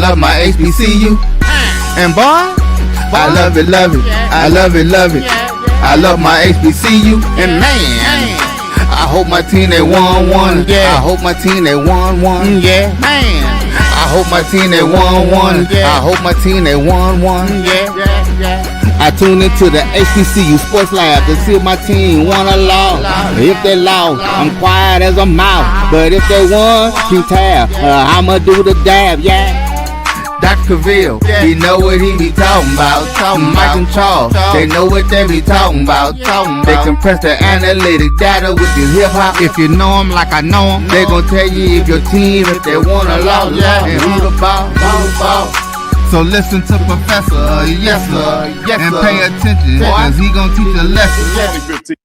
love my HBCU. And boy, I love it, love it. I love it, love it. I love my HBCU. And man, I hope my team they won one. Yeah. I hope my team they won one. Yeah. Man, I hope my team they won one. I hope my team they won one. Yeah. I tune into the HBCU Sports Lab to see if my team won or lost. If they lost, I'm quiet as a mouse. But if they won, keep tab. I'ma do the dab, yeah. Dr. Cavil, he know what he be talking about. Mike and Charles, they know what they be talking about. They compress the analytic data with the hip hop. If you know them like I know them, they gon' tell you if your team, if they won or lost, and who the ball. So listen to Professor, yes sir, and pay attention, cause he gon' teach a lesson.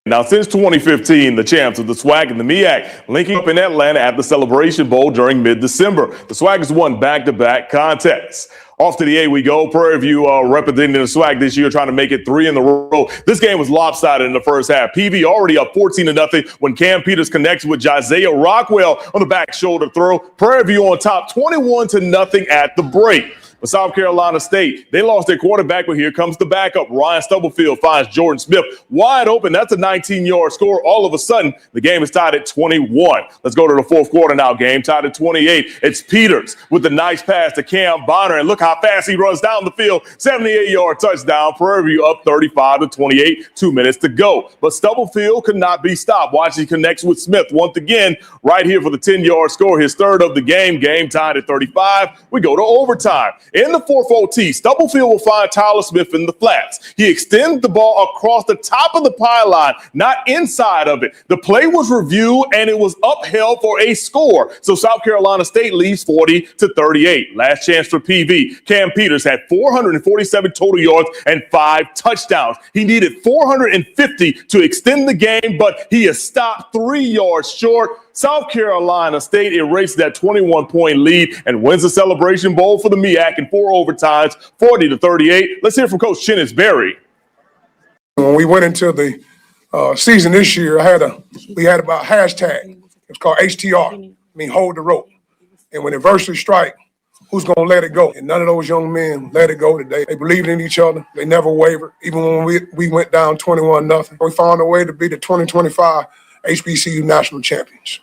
Now, since 2015, the champs of the SWAC and the MEAC linking up in Atlanta at the Celebration Bowl during mid-December. The SWAC has won back-to-back contests. Off to the A we go. Prairie View representing the SWAC this year, trying to make it 3 in a row. This game was lopsided in the first half. PV already up 14-0 when Cam Peters connects with Josiah Rockwell on the back shoulder throw. Prairie View on top 21-0 at the break. But South Carolina State, they lost their quarterback, but here comes the backup. Ryan Stubblefield finds Jordan Smith wide open. That's a 19-yard score. All of a sudden, the game is tied at 21. Let's go to the fourth quarter now. Game tied at 28. It's Peters with the nice pass to Cam Bonner, and look how fast he runs down the field. 78-yard touchdown. Prairie View up 35-28. 2 minutes to go. But Stubblefield could not be stopped. Watch, he connects with Smith once again right here for the 10-yard score. His third of the game. Game tied at 35. We go to overtime. In the fourth OT, Stubblefield will find Tyler Smith in the flats. He extends the ball across the top of the pylon, not inside of it. The play was reviewed and it was upheld for a score. So South Carolina State leads 40-38. Last chance for PV. Cam Peters had 447 total yards and 5 touchdowns. He needed 450 to extend the game, but he is stopped 3 yards short. South Carolina State erases that 21-point lead and wins the Celebration Bowl for the MEAC in 4 overtimes, 40-38. Let's hear from Coach Chennis Berry. When we went into the season this year, we had about hashtag. It's called HTR, hold the rope. And when adversity strike, who's going to let it go? And none of those young men let it go today. They believed in each other. They never wavered. Even when we went down 21-0, we found a way to be the 2025 HBCU national champions.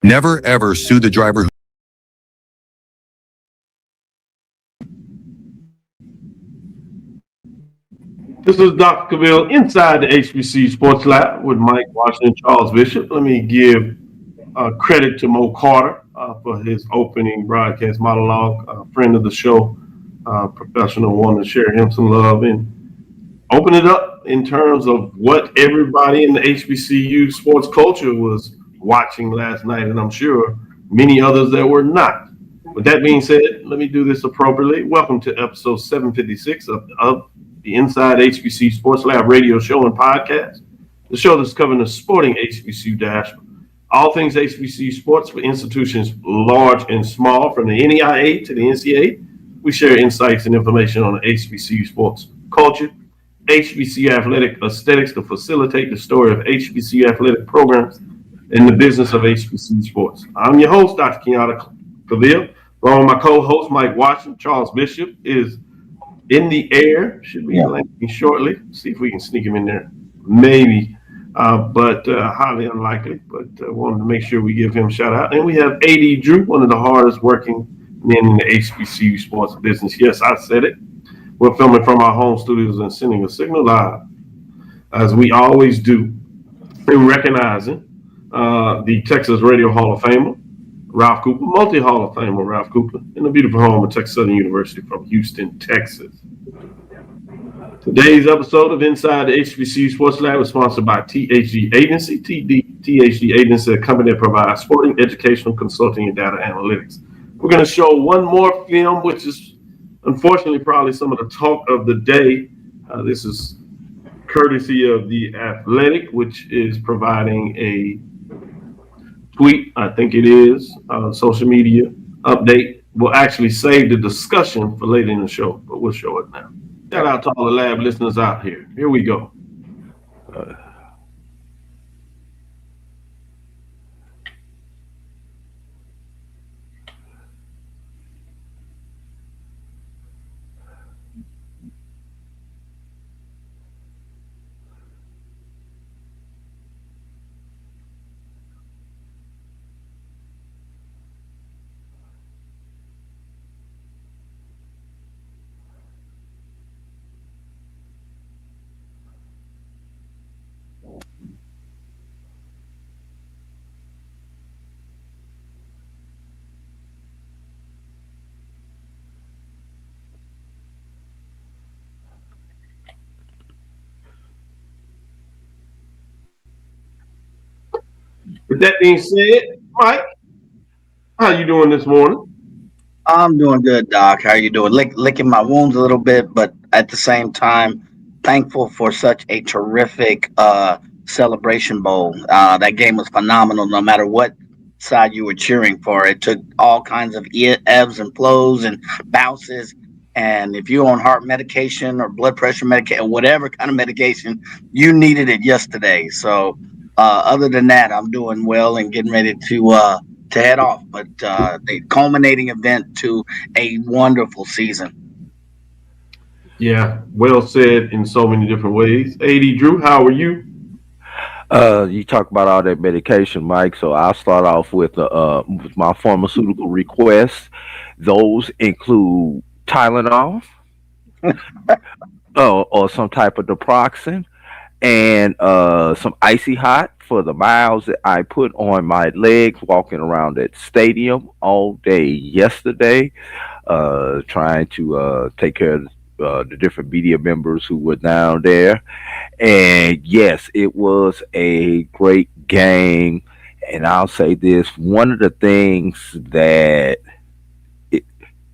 Never, ever sue the driver. This is Dr. Cavil inside the HBCU Sports Lab with Mike Washington and Charles Bishop. Let me give credit to Mo Carter for his opening broadcast monologue. A friend of the show, professional, wanted to share him some love and open it up in terms of what everybody in the HBCU sports culture was watching last night, and I'm sure many others that were not. With that being said, let me do this appropriately. Welcome to episode 756 of the Inside HBCU Sports Lab radio show and podcast, the show that's covering the sporting HBCU dashboard. All things HBCU sports for institutions large and small, from the NEIA to the NCAA. We share insights and information on the HBCU sports culture, HBCU athletic aesthetics to facilitate the story of HBCU athletic programs in the business of HBCU sports. I'm your host, Dr. Kenyatta Cavil. Along with my co-host, Mike Washington. Charles Bishop is in the air. Should be landing shortly. See if we can sneak him in there. Maybe, but highly unlikely. But wanted to make sure we give him a shout out. And we have AD Drew, one of the hardest working men in the HBCU sports business. Yes, I said it. We're filming from our home studios and sending a signal live, as we always do, in recognizing the Texas Radio Hall of Famer, Ralph Cooper, multi-Hall of Famer Ralph Cooper, in the beautiful home of Texas Southern University from Houston, Texas. Today's episode of Inside the HBCU Sports Lab is sponsored by THG Agency. THG Agency, a company that provides sporting, educational, consulting, and data analytics. We're going to show one more film, which is unfortunately probably some of the talk of the day. This is courtesy of The Athletic, which is providing a tweet, I think it is, social media update. We'll actually save the discussion for later in the show, but we'll show it now. Shout out to all the lab listeners out here. Here we go. With that being said, Mike, how you doing this morning? I'm doing good, Doc. How you doing? Licking my wounds a little bit, but at the same time, thankful for such a terrific celebration bowl. That game was phenomenal. No matter what side you were cheering for, it took all kinds of ebbs and flows and bounces. And if you're on heart medication or blood pressure medication, whatever kind of medication, you needed it yesterday. So, other than that, I'm doing well and getting ready to head off, but the culminating event to a wonderful season. Yeah, well said in so many different ways. AD Drew, how are you? You talk about all that medication, Mike. So I'll start off with my pharmaceutical requests. Those include Tylenol, or some type of naproxen, and some icy hot for the miles that I put on my legs walking around that stadium all day yesterday, trying to take care of the different media members who were down there. And yes, it was a great game. And I'll say this, one of the things that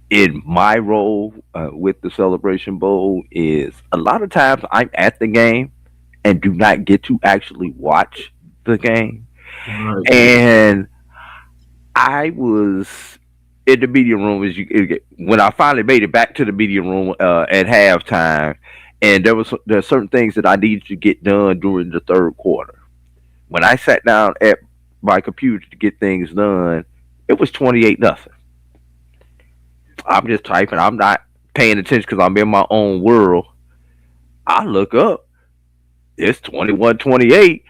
in my role with the Celebration Bowl is a lot of times I'm at the game and do not get to actually watch the game. Right. And I was in the media room when I finally made it back to the media room at halftime, and there's certain things that I needed to get done during the third quarter. When I sat down at my computer to get things done, it was 28-0. I'm just typing. I'm not paying attention because I'm in my own world. I look up. It's 21-28,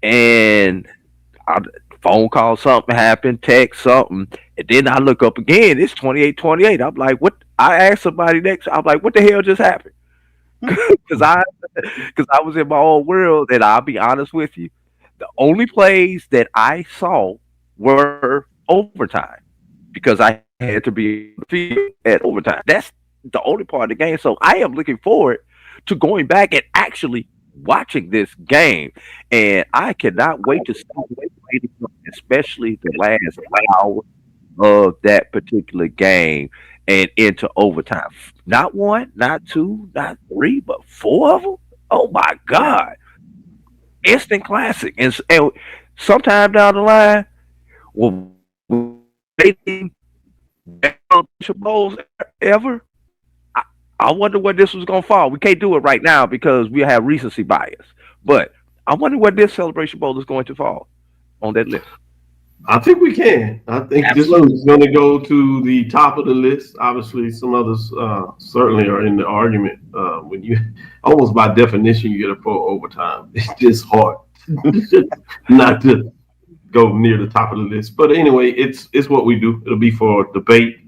and I, phone call, something happened, text something, and then I look up again. It's 28-28. I'm like, what? I asked somebody next. I'm like, what the hell just happened? Because I was in my own world, and I'll be honest with you, the only plays that I saw were overtime because I had to be on the field at overtime. That's the only part of the game. So I am looking forward to going back and actually watching this game, and I cannot wait to start waiting, especially the last hour of that particular game and into overtime. Not one, not two, not three, but four of them. Oh my God! Instant classic, and sometime down the line, will they bowls ever? I, I wonder where this was gonna fall. We can't do it right now because we have recency bias. But I wonder where this Celebration Bowl is going to fall on that list. I think we can. I think this one Absolutely. is going to go to the top of the list. Obviously, some others certainly are in the argument. When you almost by definition you get a full overtime, it's just hard not to go near the top of the list. But anyway, it's what we do. It'll be for debate,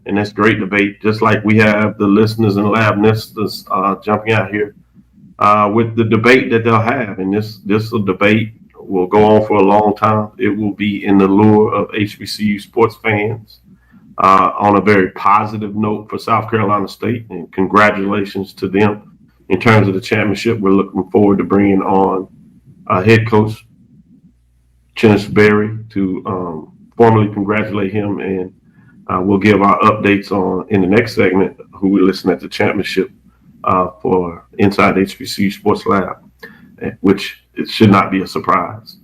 and that's great debate. Just like we have the listeners and lab nesters jumping out here with the debate that they'll have, and this debate will go on for a long time. It will be in the lure of HBCU sports fans on a very positive note for South Carolina State, and congratulations to them in terms of the championship. We're looking forward to bringing on head coach Chennis Berry to formally congratulate him, and we'll give our updates on in the next segment who we listen at the championship for Inside HBCU Sports Lab, which it should not be a surprise.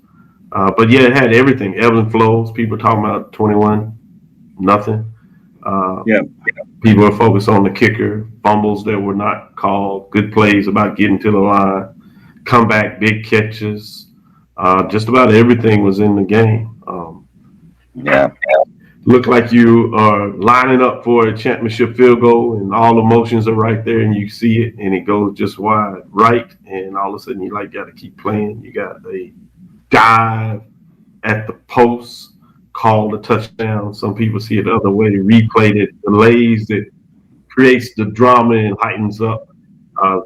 But yeah, it had everything, ebbs and flows. People talking about 21-0. Yeah. People are focused on the kicker, fumbles that were not called, good plays about getting to the line, comeback, big catches. Just about everything was in the game. Yeah. Look like you are lining up for a championship field goal, and all the motions are right there, and you see it, and it goes just wide right, and all of a sudden you like got to keep playing. You got a dive at the post, called a touchdown. Some people see it the other way, replayed it, delays it, creates the drama and heightens up.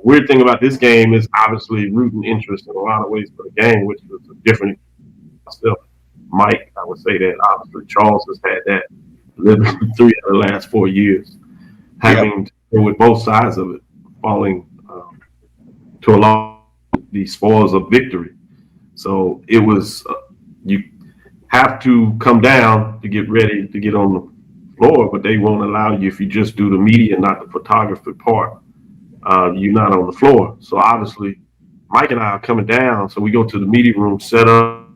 Weird thing about this game is obviously rooting interest in a lot of ways for the game, which was a different myself. Mike, I would say that obviously Charles has had that literally 3 of the last 4 years, having to deal with both sides of it, falling to a lot of the spoils of victory. So it was have to come down to get ready to get on the floor, but they won't allow you if you just do the media, not the photography part. You're not on the floor. So obviously, Mike and I are coming down. So we go to the media room, set up.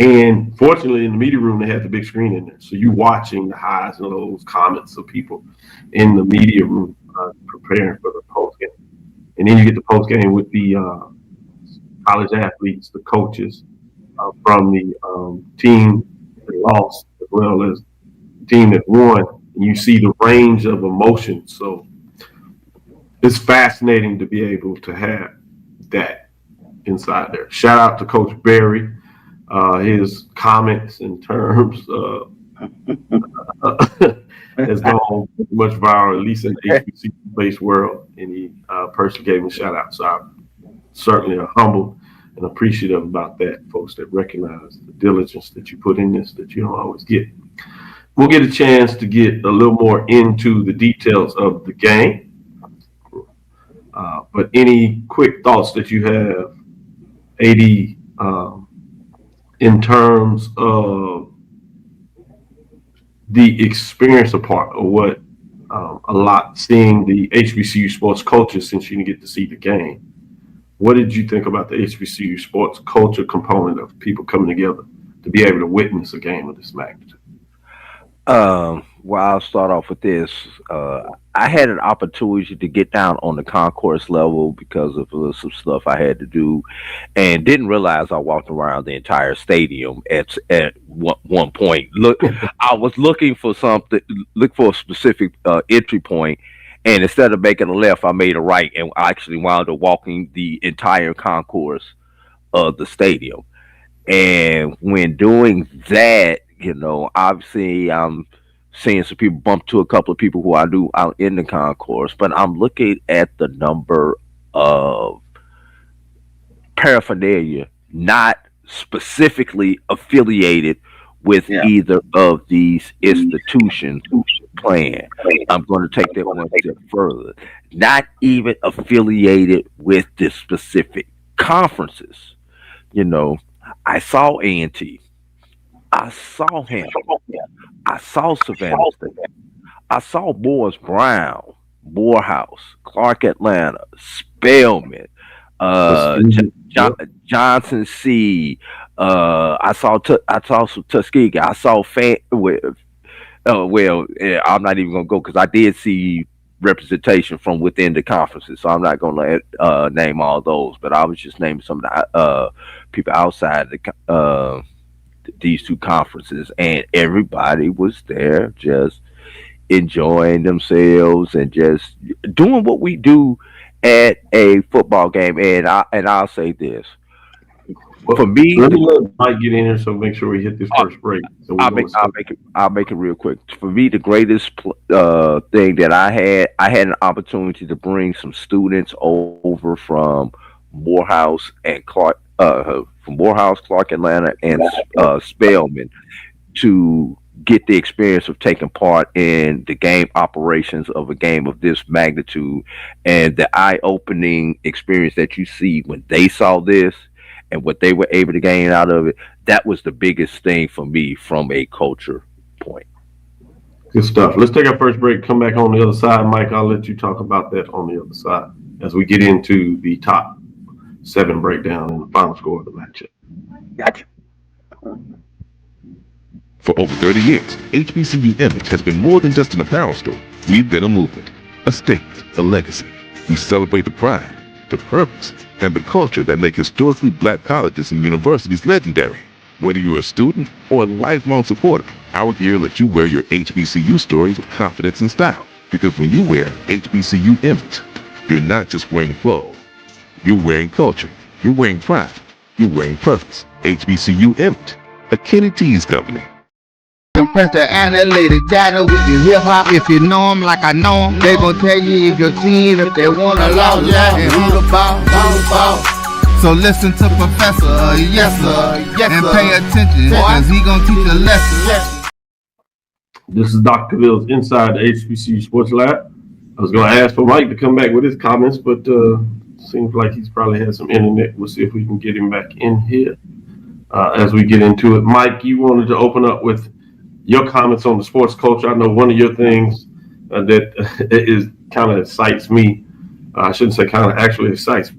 And fortunately, in the media room, they had the big screen in there. So you're watching the highs and lows, comments of people in the media room preparing for the post game. And then you get the post game with the college athletes, the coaches from the team that lost, as well as the team that won. And you see the range of emotions. So it's fascinating to be able to have that inside there. Shout out to Coach Berry. His comments in terms has gone much viral, at least in the HBCU-based world, and he personally gave me a shout out. So I'm certainly humbled and appreciative about that, folks that recognize the diligence that you put in this that you don't always get. We'll get a chance to get a little more into the details of the game. But any quick thoughts that you have, AD, in terms of the experience part of what a lot seeing the HBCU sports culture since you didn't get to see the game. What did you think about the HBCU sports culture component of people coming together to be able to witness a game of this magnitude? Well, I'll start off with this. I had an opportunity to get down on the concourse level because of some stuff I had to do, and didn't realize I walked around the entire stadium at one point. Look, I was looking for a specific entry point, and instead of making a left, I made a right, and I actually wound up walking the entire concourse of the stadium. And when doing that, obviously I'm seeing some people bump to a couple of people who I knew out in the concourse, but I'm looking at the number of paraphernalia not specifically affiliated with either of these institutions playing. I'm going to take that one step further. Not even affiliated with the specific conferences. I saw A&T. I saw him. I saw Savannah State. I saw Morris Brown, Morehouse, Clark Atlanta, Spelman, Johnson C. I saw some Tuskegee. I saw I'm not even gonna go because I did see representation from within the conferences, so I'm not gonna name all those. But I was just naming some of the people outside these two conferences, and everybody was there just enjoying themselves and just doing what we do at a football game. And I'll say this. For me, let me let Mike get in here, so make sure we hit this first break. So I'll make it real quick. For me, the greatest thing that I had an opportunity to bring some students over from Morehouse and Clark, Atlanta, and Spelman to get the experience of taking part in the game operations of a game of this magnitude, and the eye-opening experience that you see when they saw this and what they were able to gain out of it. That was the biggest thing for me from a culture point. Good stuff. Let's take our first break. Come back on the other side. Mike, I'll let you talk about that on the other side as we get into the top 7 breakdown and the final score of the matchup. Gotcha. For over 30 years, HBCU Image has been more than just an apparel store. We've been a movement, a statement, a legacy. We celebrate the pride, the purpose, and the culture that make historically black colleges and universities legendary. Whether you're a student or a lifelong supporter, our gear lets you wear your HBCU stories with confidence and style. Because when you wear HBCU Image, you're not just wearing clothes. You're wearing culture. You're wearing pride. You're wearing purpose. HBCU Image, a Kenny T's company. Compress the analytic data with the hip hop. If you know them like I know them, they gon' tell you if your team, if they wanna lose, and who the ball. So listen to Professor, yes sir, and pay attention, cause he gon' teach a lesson. This is Dr. Cavil's Inside the HBCU Sports Lab. I was gonna ask for Mike to come back with his comments, but seems like he's probably had some internet. We'll see if we can get him back in here. as we get into it. Mike, you wanted to open up with your comments on the sports culture. I know one of your things that is kind of excites me. I shouldn't say kind of, actually excites.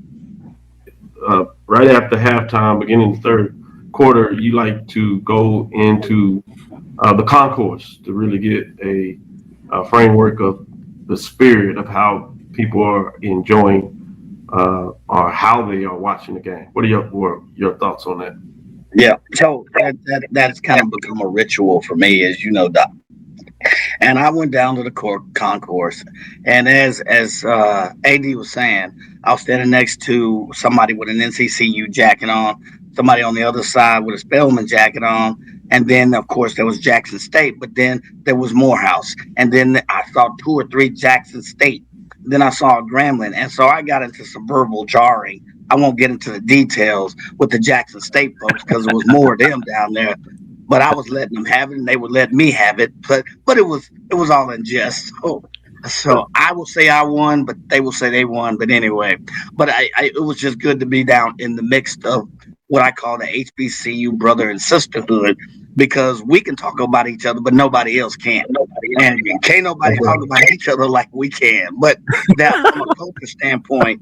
Right after halftime, beginning the third quarter, you like to go into the concourse to really get a framework of the spirit of how people are enjoying or how they are watching the game. What are your thoughts on that? Yeah, so that's kind of become a ritual for me, as you know, Doc. And I went down to the concourse, and as AD was saying, I was standing next to somebody with an NCCU jacket on, somebody on the other side with a Spelman jacket on, and then of course there was Jackson State, but then there was Morehouse, and then I saw two or three Jackson State, then I saw a Grambling, and so I got into some verbal jarring. I won't get into the details with the Jackson State folks because there was more of them down there, but I was letting them have it, and they would let me have it. But it was all in jest. So I will say I won, but they will say they won. But anyway, but it was just good to be down in the mix of what I call the HBCU brother and sisterhood, because we can talk about each other, but nobody else can. And can't nobody talk about each other like we can. But that, from a culture standpoint,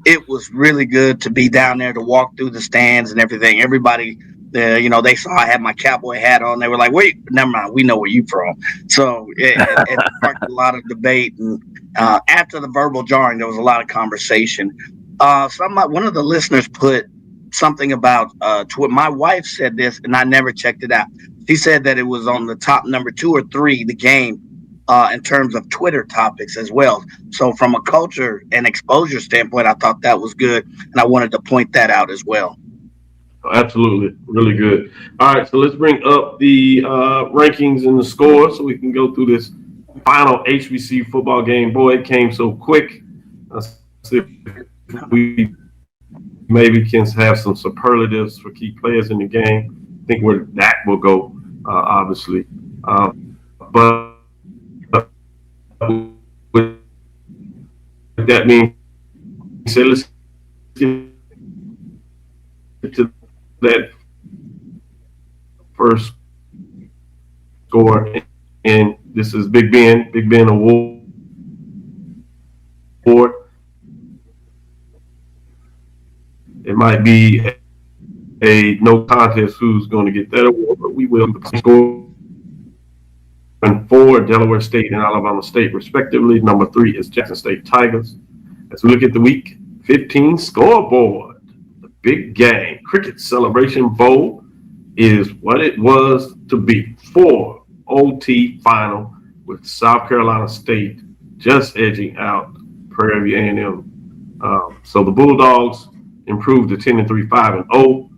it was really good to be down there to walk through the stands and everything. Everybody, they saw I had my cowboy hat on. They were like, "Wait, never mind. We know where you from." So it sparked a lot of debate. And after the verbal jarring, there was a lot of conversation. One of the listeners put something about my wife said this, and I never checked it out. She said that it was on the top number 2 or 3, the game, in terms of Twitter topics as well. So from a culture and exposure standpoint, I thought that was good, and I wanted to point that out as well. Absolutely, really good. All right, so let's bring up the rankings and the scores so we can go through this final HBC football game. Boy, it came so quick. Let's see if we maybe can have some superlatives for key players in the game. I think where that will go, obviously. But with that being said, let's get to that first score. And this is Big Ben Award. It might be a no contest who's going to get that award, but we will score. And 4, Delaware State and Alabama State, respectively. Number 3 is Jackson State Tigers. As we look at the Week 15 scoreboard, the big game, Cricket Celebration Bowl, is what it was to be. 4 OT final with South Carolina State just edging out Prairie A&M. So the Bulldogs improved to 10-3, 5-0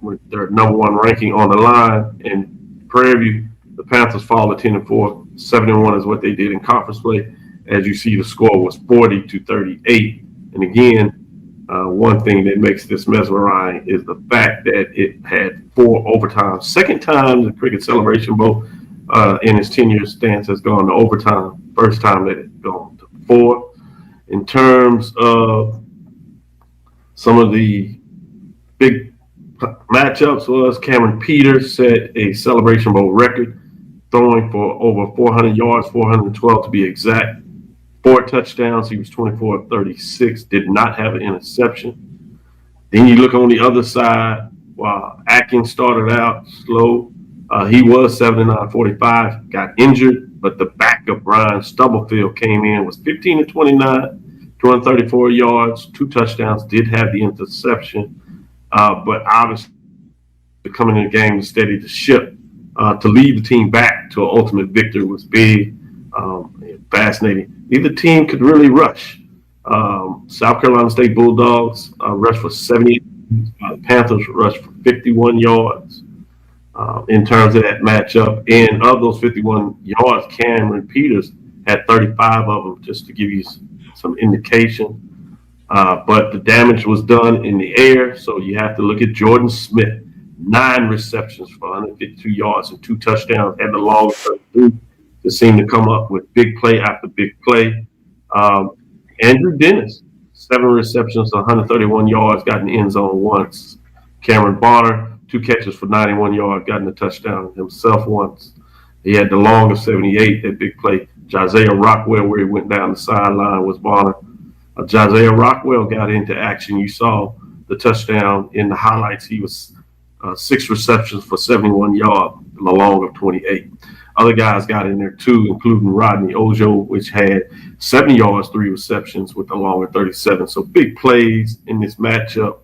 with their number 1 ranking on the line. And Prairie, the Panthers fall to 10-4, 7-1 is what they did in conference play. As you see, the score was 40-38. And again, one thing that makes this mesmerizing is the fact that it had 4 overtimes. Second time the Cricket Celebration Bowl in its 10-year stance has gone to overtime. First time that it's gone to 4. In terms of some of the big matchups, was Cameron Peters set a Celebration Bowl record, throwing for over 400 yards, 412 to be exact. 4 touchdowns. He was 24 of 36, did not have an interception. Then you look on the other side, while Atkins started out slow. He was 79-45, got injured, but the backup Brian Stubblefield came in, was 15-29, 234 yards, 2 touchdowns, did have the interception. But obviously coming in the game to steady the ship, to lead the team back to an ultimate victory was big, fascinating. Neither team could really rush. South Carolina State Bulldogs rushed for 70. Panthers rushed for 51 yards in terms of that matchup. And of those 51 yards, Cameron Peters had 35 of them, just to give you some indication. But the damage was done in the air, so you have to look at Jordan Smith. 9 receptions for 152 yards and 2 touchdowns, and the long 32 to seem to come up with big play after big play. Andrew Dennis, 7 receptions, 131 yards, got in the end zone once. Cameron Bonner, 2 catches for 91 yards, gotten a touchdown himself once. He had the long of 78, that big play. Josiah Rockwell, where he went down the sideline, was Bonner. Josiah Rockwell got into action. You saw the touchdown in the highlights. He was 6 receptions for 71 yards, the long of 28. Other guys got in there too, including Rodney Ojo, which had 70 yards, 3 receptions with a long of 37. So big plays in this matchup.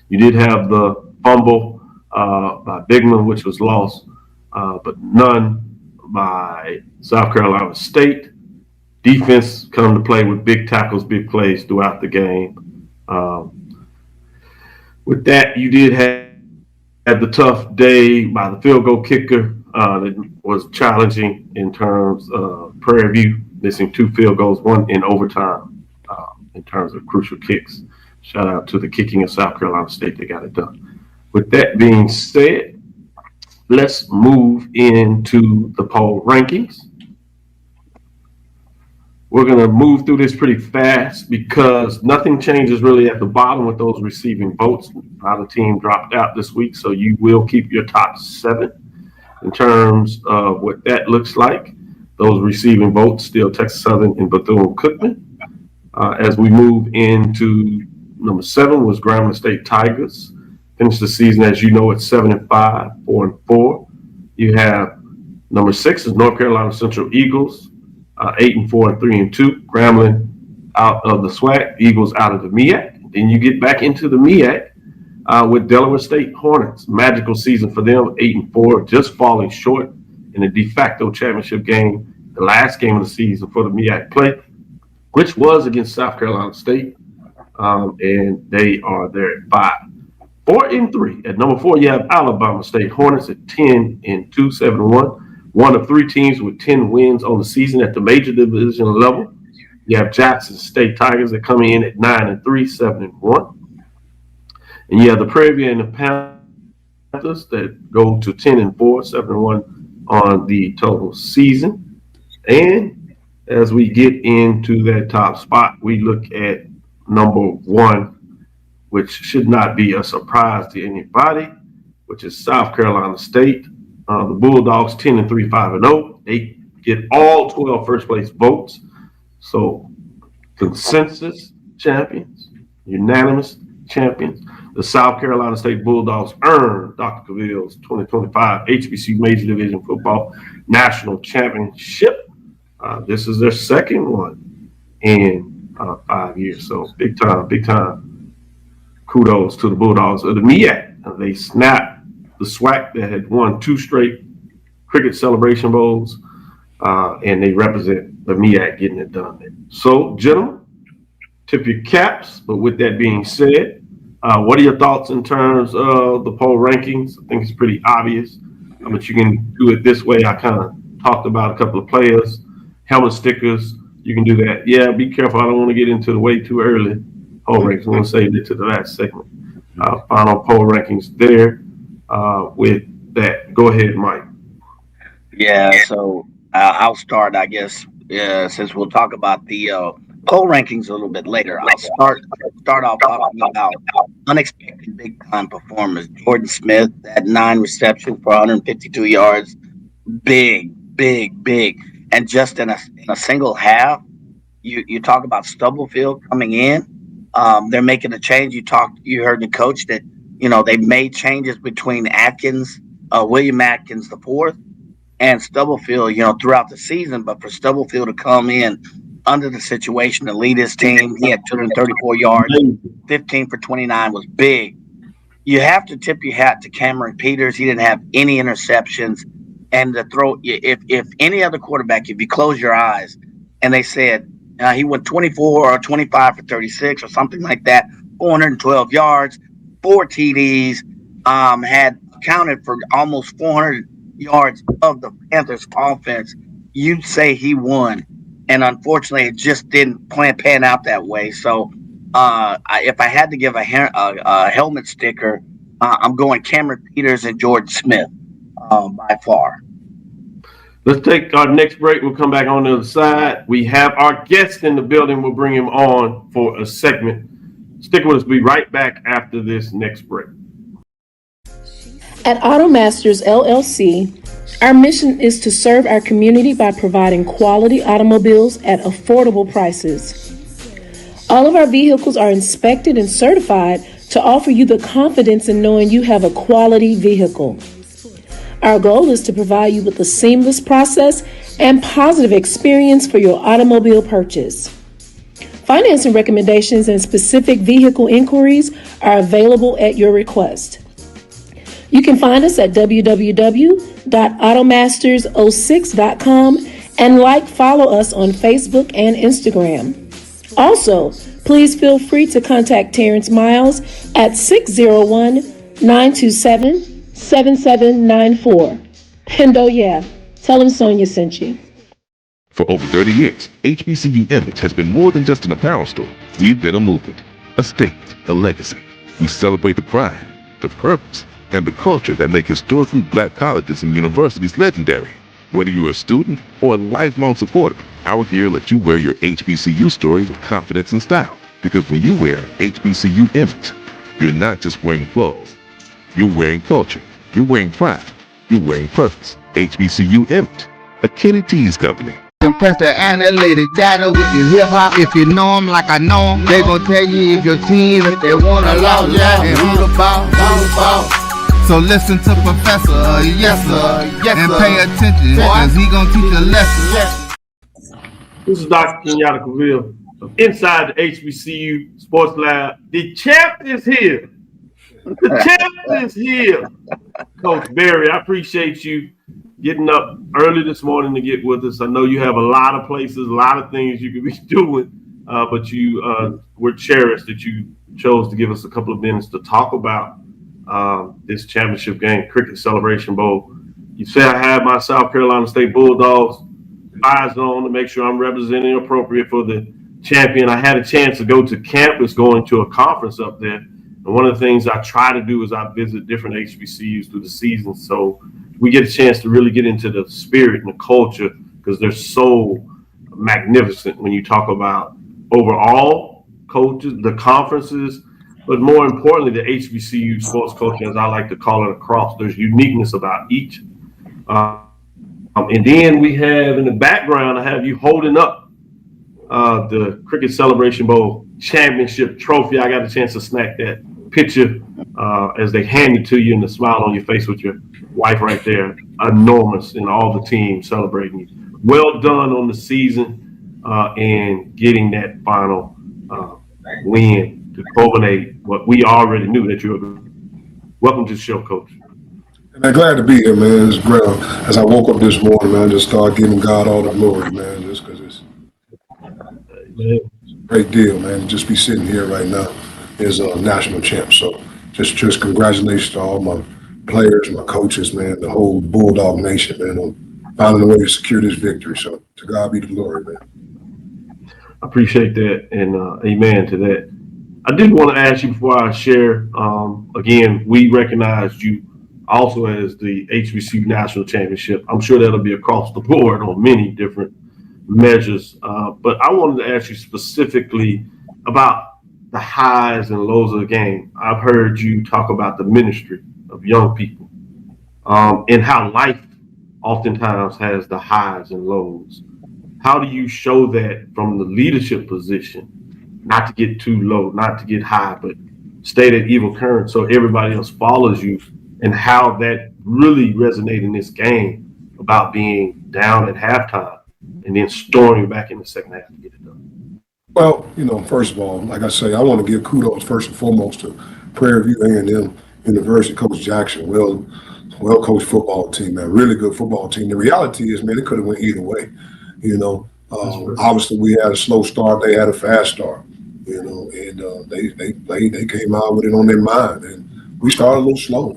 You did have the fumble by Bigman, which was lost, but none by South Carolina State. Defense come to play with big tackles, big plays throughout the game. With that, you did have the tough day by the field goal kicker that was challenging in terms of Prairie View missing 2 field goals, 1 in overtime in terms of crucial kicks. Shout out to the kicking of South Carolina State. They got it done. With that being said, let's move into the poll rankings. We're going to move through this pretty fast because nothing changes really at the bottom with those receiving votes. Not a team dropped out this week, so you will keep your top 7 in terms of what that looks like. Those receiving votes still Texas Southern and Bethune-Cookman. As we move into number 7 was Grambling State Tigers. Finished the season, as you know, at 7-5, 4-4. You have number 6 is North Carolina Central Eagles. 8-4 and 3-2. Grambling out of the SWAC, Eagles out of the MEAC. Then you get back into the MEAC with Delaware State Hornets. Magical season for them, 8-4, just falling short in the de facto championship game, the last game of the season for the MEAC play, which was against South Carolina State, and they are there at 5. 4-3. At number 4, you have Alabama State Hornets at 10-2, 7-1. One of 3 teams with 10 wins on the season at the major division level. You have Jackson State Tigers that come in at 9-3, 7-1. And you have the Prairie View and the Panthers that go to 10-4, 7-1 on the total season. And as we get into that top spot, we look at number 1, which should not be a surprise to anybody, which is South Carolina State. The Bulldogs 10-3, 5-0. They get all 12 first place votes. So consensus champions, unanimous champions. The South Carolina State Bulldogs earned Dr. Cavil's 2025 HBCU Major Division Football National Championship. This is their second one in 5 years. So big time. Kudos to the Bulldogs of the MEAC. They snapped the SWAC that had won 2 straight cricket celebration bowls, and they represent the MEAC getting it done. So, gentlemen, tip your caps. But with that being said, what are your thoughts in terms of the poll rankings? I think it's pretty obvious, but you can do it this way. I kind of talked about a couple of players, helmet stickers. You can do that. Yeah, be careful. I don't want to get into the way too early poll rankings. I'm going to save it to the last segment. Final poll rankings there. With that, go ahead, Mike. Yeah, so I'll start, I guess, since we'll talk about the poll rankings a little bit later. I'll start off talking about unexpected big-time performers. Jordan Smith had 9 receptions for 152 yards. Big. And just in a single half, you talk about Stubblefield coming in. They're making a change. You heard the coach that, they made changes between William Atkins the fourth, and Stubblefield, throughout the season. But for Stubblefield to come in under the situation to lead his team, he had 234 yards, 15 for 29 was big. You have to tip your hat to Cameron Peters. He didn't have any interceptions. And to throw, if any other quarterback, if you close your eyes and they said he went 24 or 25 for 36 or something like that, 412 yards, 4 TDs, had accounted for almost 400 yards of the Panthers offense, you'd say he won. And unfortunately, it just didn't pan out that way. So if I had to give a helmet sticker, I'm going Cameron Peters and Jordan Smith by far. Let's take our next break. We'll come back on the other side. We have our guest in the building. We'll bring him on for a segment. Stick with us. We'll be right back after this next break. At AutoMasters LLC, our mission is to serve our community by providing quality automobiles at affordable prices. All of our vehicles are inspected and certified to offer you the confidence in knowing you have a quality vehicle. Our goal is to provide you with a seamless process and positive experience for your automobile purchase. Financing recommendations and specific vehicle inquiries are available at your request. You can find us at www.automasters06.com and follow us on Facebook and Instagram. Also, please feel free to contact Terrence Miles at 601-927-7794. And oh yeah, tell him Sonia sent you. For over 30 years, HBCU Image has been more than just an apparel store. We've been a movement, a state, a legacy. We celebrate the pride, the purpose, and the culture that make historically black colleges and universities legendary. Whether you're a student or a lifelong supporter, our gear lets you wear your HBCU story with confidence and style. Because when you wear HBCU Image, you're not just wearing clothes. You're wearing culture. You're wearing pride. You're wearing purpose. HBCU Image, a Kenny T's company. Compress the analytic data with your hip hop. If you know them like I know them, they gon' tell you if your team, if they wanna lose, and who the ball. So listen to Professor, yes sir, and pay attention, cause he gon' teach a lesson. This is Dr. Kenyatta Cavil of Inside the HBCU Sports Lab. The champ is here. The champ is here. Coach Berry, I appreciate you getting up early this morning to get with us. I know you have a lot of places, a lot of things you could be doing, but you were cherished that you chose to give us a couple of minutes to talk about this championship game, Cricket Celebration Bowl. You say I have my South Carolina State Bulldogs eyes on to make sure I'm representing appropriate for the champion. I had a chance to go to campus going to a conference up there. And one of the things I try to do is I visit different HBCUs through the season. So we get a chance to really get into the spirit and the culture because they're so magnificent when you talk about overall coaches, the conferences, but more importantly, the HBCU sports culture, as I like to call it, across. There's uniqueness about each. And then we have in the background, I have you holding up the Cricket Celebration Bowl championship trophy. I got a chance to snack that picture as they hand it to you and the smile on your face with your wife right there. Enormous, and all the team celebrating you. Well done on the season and getting that final win to culminate what we already knew that you were going to. Welcome to the show, Coach. And I'm glad to be here, man. It's great. As I woke up this morning, man, I just started giving God all the glory, man, just because it's a great deal, man. Just be sitting here right now as a national champ. So just congratulations to all my players, my coaches, man, the whole Bulldog Nation, man, on finding a way to secure this victory. So to God be the glory, man. I appreciate that, and amen to that. I did want to ask you before I share, again, we recognized you also as the HBCU National Championship. I'm sure that'll be across the board on many different measures, but I wanted to ask you specifically about the highs and lows of the game. I've heard you talk about the ministry of young people and how life oftentimes has the highs and lows. How do you show that from the leadership position, not to get too low, not to get high, but stay that evil current so everybody else follows you, and how that really resonated in this game about being down at halftime and then storming back in the second half to get it done? Well, first of all, like I say, I want to give kudos first and foremost to Prairie View A&M University, Coach Jackson, well-coached football team, man, really good football team. The reality is, man, it could have went either way. Obviously we had a slow start, they had a fast start, and they came out with it on their mind, and we started a little slow,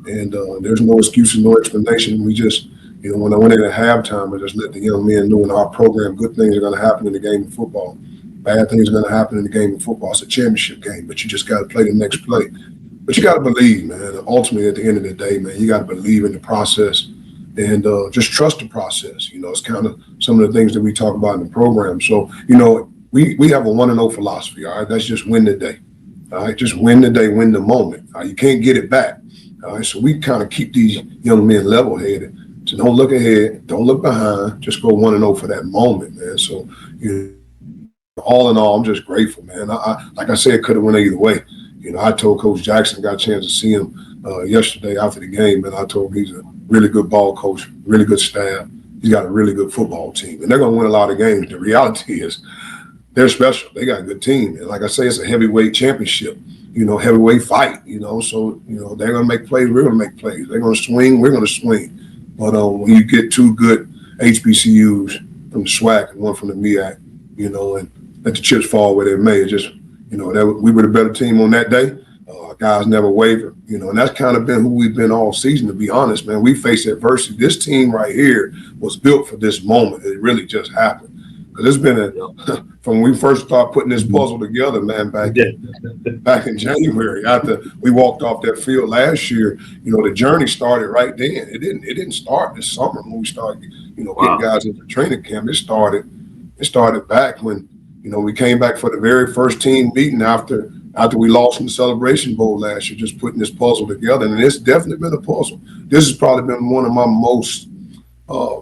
and there's no excuses, no explanation. We just, when I went in at halftime, I just let the young men know in our program, good things are going to happen in the game of football. Bad things are going to happen in the game of football. It's a championship game, but you just got to play the next play. But you got to believe, man. Ultimately, at the end of the day, man, you got to believe in the process and just trust the process. It's kind of some of the things that we talk about in the program. So, we have a 1-0 philosophy, all right? That's just win the day. All right, just win the day, win the moment. You can't get it back. All right, so we kind of keep these young men level-headed. So don't look ahead, don't look behind. Just go 1-0 for that moment, man. So all in all, I'm just grateful, man. Like I said, could have went either way. I told Coach Jackson, got a chance to see him yesterday after the game, and I told him he's a really good ball coach, really good staff. He's got a really good football team, and they're going to win a lot of games. The reality is they're special. They got a good team. And like I say, it's a heavyweight championship, heavyweight fight, so, they're going to make plays. We're going to make plays. They're going to swing. We're going to swing. But when you get two good HBCUs from the SWAC and one from the MEAC, and let the chips fall where they may, it just, that we were the better team on that day. Guys never waver, and that's kind of been who we've been all season, to be honest, man. We faced adversity. This team right here was built for this moment. It really just happened. Because it's been from when we first started putting this puzzle together, man, back in January, after we walked off that field last year, the journey started right then. It didn't start this summer when we started, getting guys into training camp. It started back when, we came back for the very first team meeting after we lost in the Celebration Bowl last year, just putting this puzzle together. And it's definitely been a puzzle. This has probably been one of my most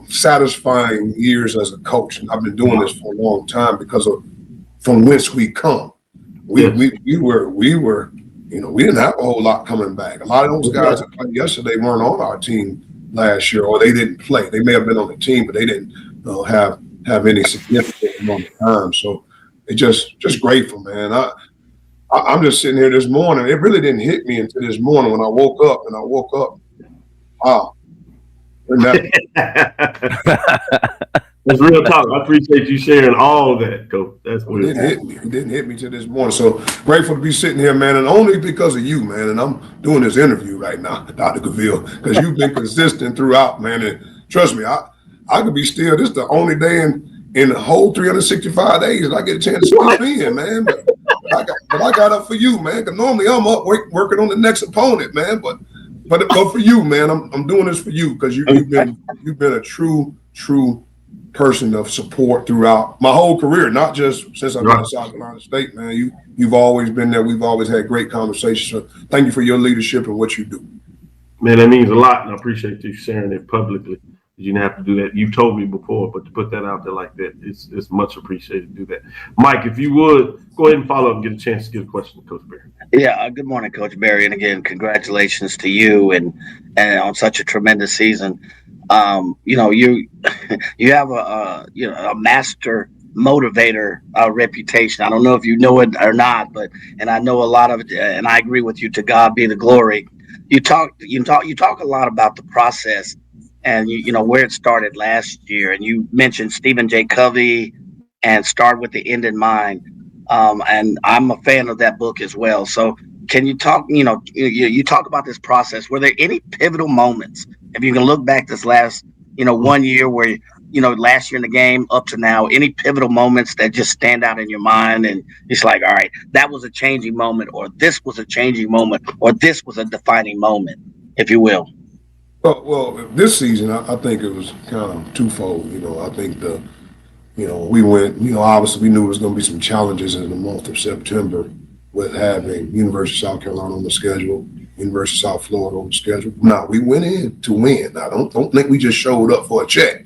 satisfying years as a coach. And I've been doing this for a long time because of from whence we come. We were, we didn't have a whole lot coming back. A lot of those guys that played yesterday weren't on our team last year, or they didn't play. They may have been on the team, but they didn't have any significant amount of time. So it's just grateful, man. I'm just sitting here this morning. It really didn't hit me until this morning when I woke up. Wow. That's real talk. I appreciate you sharing all of that, Coach. That's what it hit me. It didn't hit me till this morning. So grateful to be sitting here, man, and only because of you, man. And I'm doing this interview right now, Dr. Cavil, because you've been consistent throughout, man. And trust me, I could be still. This is the only day in the whole 365 days that I get a chance to sleep in, man. But I got up for you, man. Because normally I'm up working on the next opponent, man. But for you, man, I'm doing this for you because you've been a true person of support throughout my whole career, not just since I've been in South Carolina State, man. You've always been there. We've always had great conversations. So thank you for your leadership and what you do. Man, that means a lot, and I appreciate you sharing it publicly. You didn't have to do that. You've told me before, but to put that out there like that, it's much appreciated to do that. Mike, if you would, go ahead and follow up and get a chance to get a question to Coach Berry. Yeah, good morning, Coach Berry. And again, congratulations to you and on such a tremendous season. You have a master motivator reputation. I don't know if you know it or not, and I know a lot of it, and I agree with you. To God be the glory. You talk a lot about the process. And where it started last year, and you mentioned Stephen J. Covey and Start with the End in Mind, and I'm a fan of that book as well. So can you talk? You talk about this process. Were there any pivotal moments, if you can look back this last 1 year, where last year in the game up to now, any pivotal moments that just stand out in your mind, and it's like, all right, that was a changing moment, or this was a changing moment, or this was a defining moment, if you will. Well, this season, I think it was kind of twofold. I think we went, obviously we knew there was going to be some challenges in the month of September with having University of South Carolina on the schedule, University of South Florida on the schedule. Now, we went in to win. I don't think we just showed up for a check.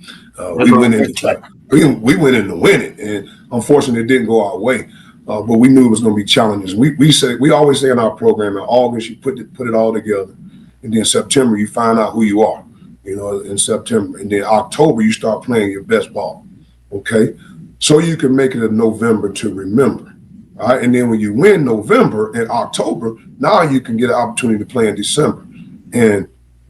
We went in to win it, and unfortunately, it didn't go our way. But we knew it was going to be challenges. We always say in our program, in August, you put it all together. And then September, you find out who you are, in September. And then October, you start playing your best ball, okay? So you can make it a November to remember, all right? And then when you win November and October, now you can get an opportunity to play in December. And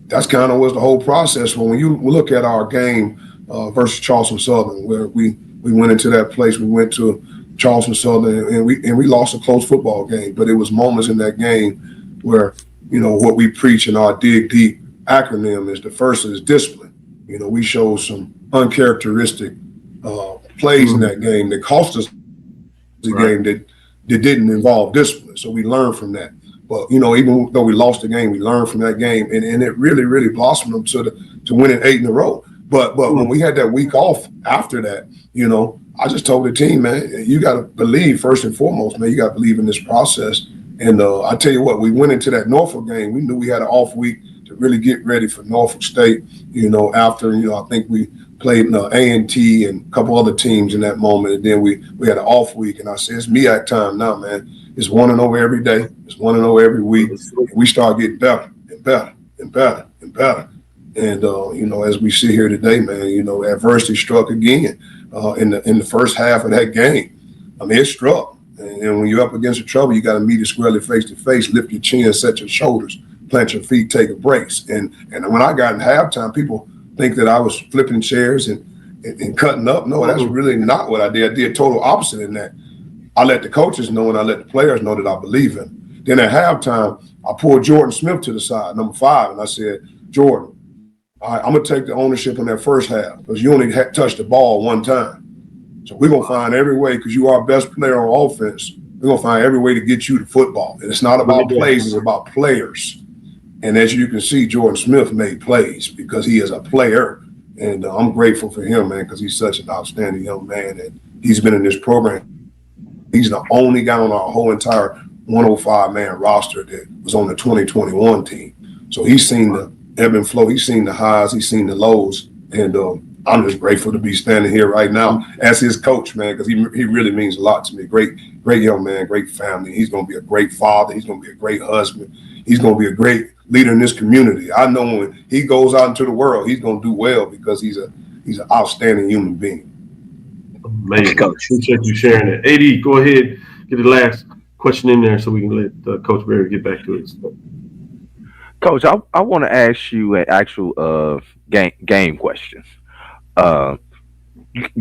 that's kind of was the whole process. When you look at our game versus Charleston Southern, where we went into that place, we went to Charleston Southern, and we lost a close football game. But it was moments in that game where what we preach in our Dig Deep acronym is the first is discipline. We showed some uncharacteristic plays in that game that cost us the game that didn't involve discipline. So we learned from that. But, even though we lost the game, we learned from that game. And it really, really blossomed them to winning 8 in a row. But when we had that week off after that, I just told the team, man, you got to believe, first and foremost, man, you got to believe in this process. And I tell you what, we went into that Norfolk game. We knew we had an off week to really get ready for Norfolk State. After I think we played A&T and a couple other teams in that moment, and then we had an off week. And I said, it's MEAC time now, man. It's 1-0 every day. It's 1-0 every week. And we start getting better and better and better and better. And as we sit here today, man, adversity struck again in the first half of that game. I mean, it struck. And when you're up against the trouble, you got to meet it squarely face to face, lift your chin, set your shoulders, plant your feet, take a brace. And when I got in halftime, people think that I was flipping chairs and cutting up. No, that's really not what I did. I did total opposite in that. I let the coaches know and I let the players know that I believe in them. Then at halftime, I pulled Jordan Smith to the side, number 5, and I said, Jordan, I'm going to take the ownership in that first half because you only touched the ball one time. So we're going to find every way, because you are our best player on offense, we're going to find every way to get you the football. And it's not about plays, it's about players. And as you can see, Jordan Smith made plays because he is a player. And I'm grateful for him, man, because he's such an outstanding young man. And he's been in this program. He's the only guy on our whole entire 105-man roster that was on the 2021 team. So he's seen the ebb and flow. He's seen the highs. He's seen the lows. And I'm just grateful to be standing here right now as his coach, man, because he really means a lot to me. Great young man, great family. He's going to be a great father. He's going to be a great husband. He's going to be a great leader in this community. I know when he goes out into the world, he's going to do well because he's an outstanding human being. Amazing, Coach. Appreciate you sharing that. AD, go ahead, get the last question in there so we can let Coach Berry get back to it. Coach, I want to ask you an actual game question.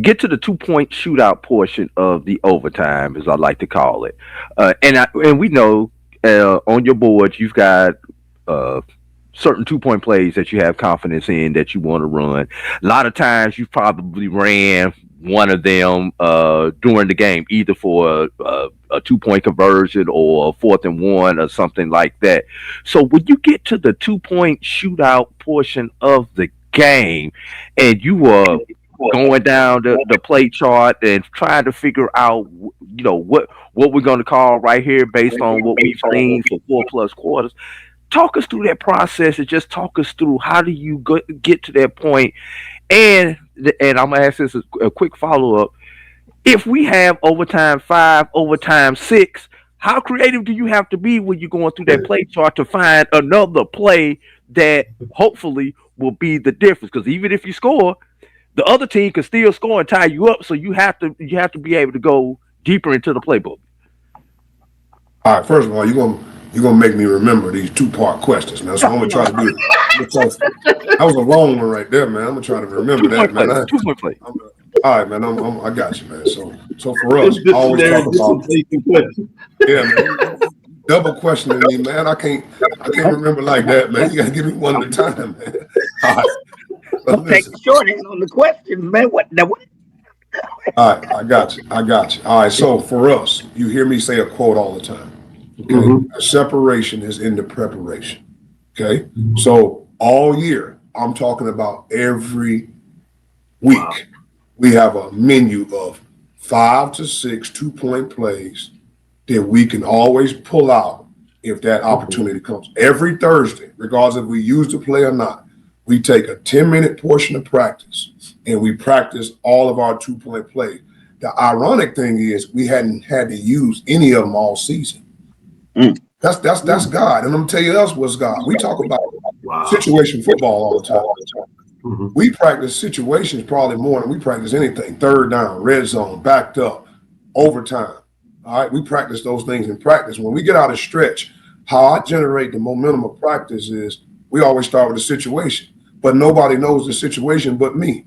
Get to the 2-point shootout portion of the overtime, as I like to call it, and we know on your board you've got certain 2-point plays that you have confidence in that you want to run. A lot of times you've probably ran one of them during the game, either for a 2-point conversion or a 4th and 1 or something like that. So when you get to the 2-point shootout portion of the game and you are going down the play chart and trying to figure out what we're going to call right here based on what we've seen for 4+ quarters, talk us through that process and just talk us through how do you get to that point. And I'm gonna ask this a quick follow-up. If we have overtime 5, overtime 6, how creative do you have to be when you're going through that play chart to find another play that hopefully will be the difference? Because even if you score, the other team can still score and tie you up. So you have to be able to go deeper into the playbook. All right, first of all, you're gonna make me remember these 2-part questions, man. So I'm gonna try to do it. That was a long one right there, man. I'm gonna try to remember that, man. 2-point play. All right, man. I got you, man. So for us, I always talk about man. Double questioning me, man. I can't remember like that, man. You gotta give me one at a time, man. All right. Take the shorthand on the questions, man. What? All right, I got you. All right, so for us, you hear me say a quote all the time. Okay, separation is in the preparation. Okay, so all year, I'm talking about every week, we have a menu of 5 to 6 2-point plays that we can always pull out if that opportunity comes. Every Thursday, regardless if we use the play or not, we take a 10-minute portion of practice and we practice all of our 2-point plays. The ironic thing is we hadn't had to use any of them all season. That's God. And I'm gonna tell you else what's God. We talk about situation football all the time. We practice situations probably more than we practice anything. 3rd down, red zone, backed up, overtime. All right, we practice those things in practice. When we get out of stretch, how I generate the momentum of practice is we always start with a situation, but nobody knows the situation but me.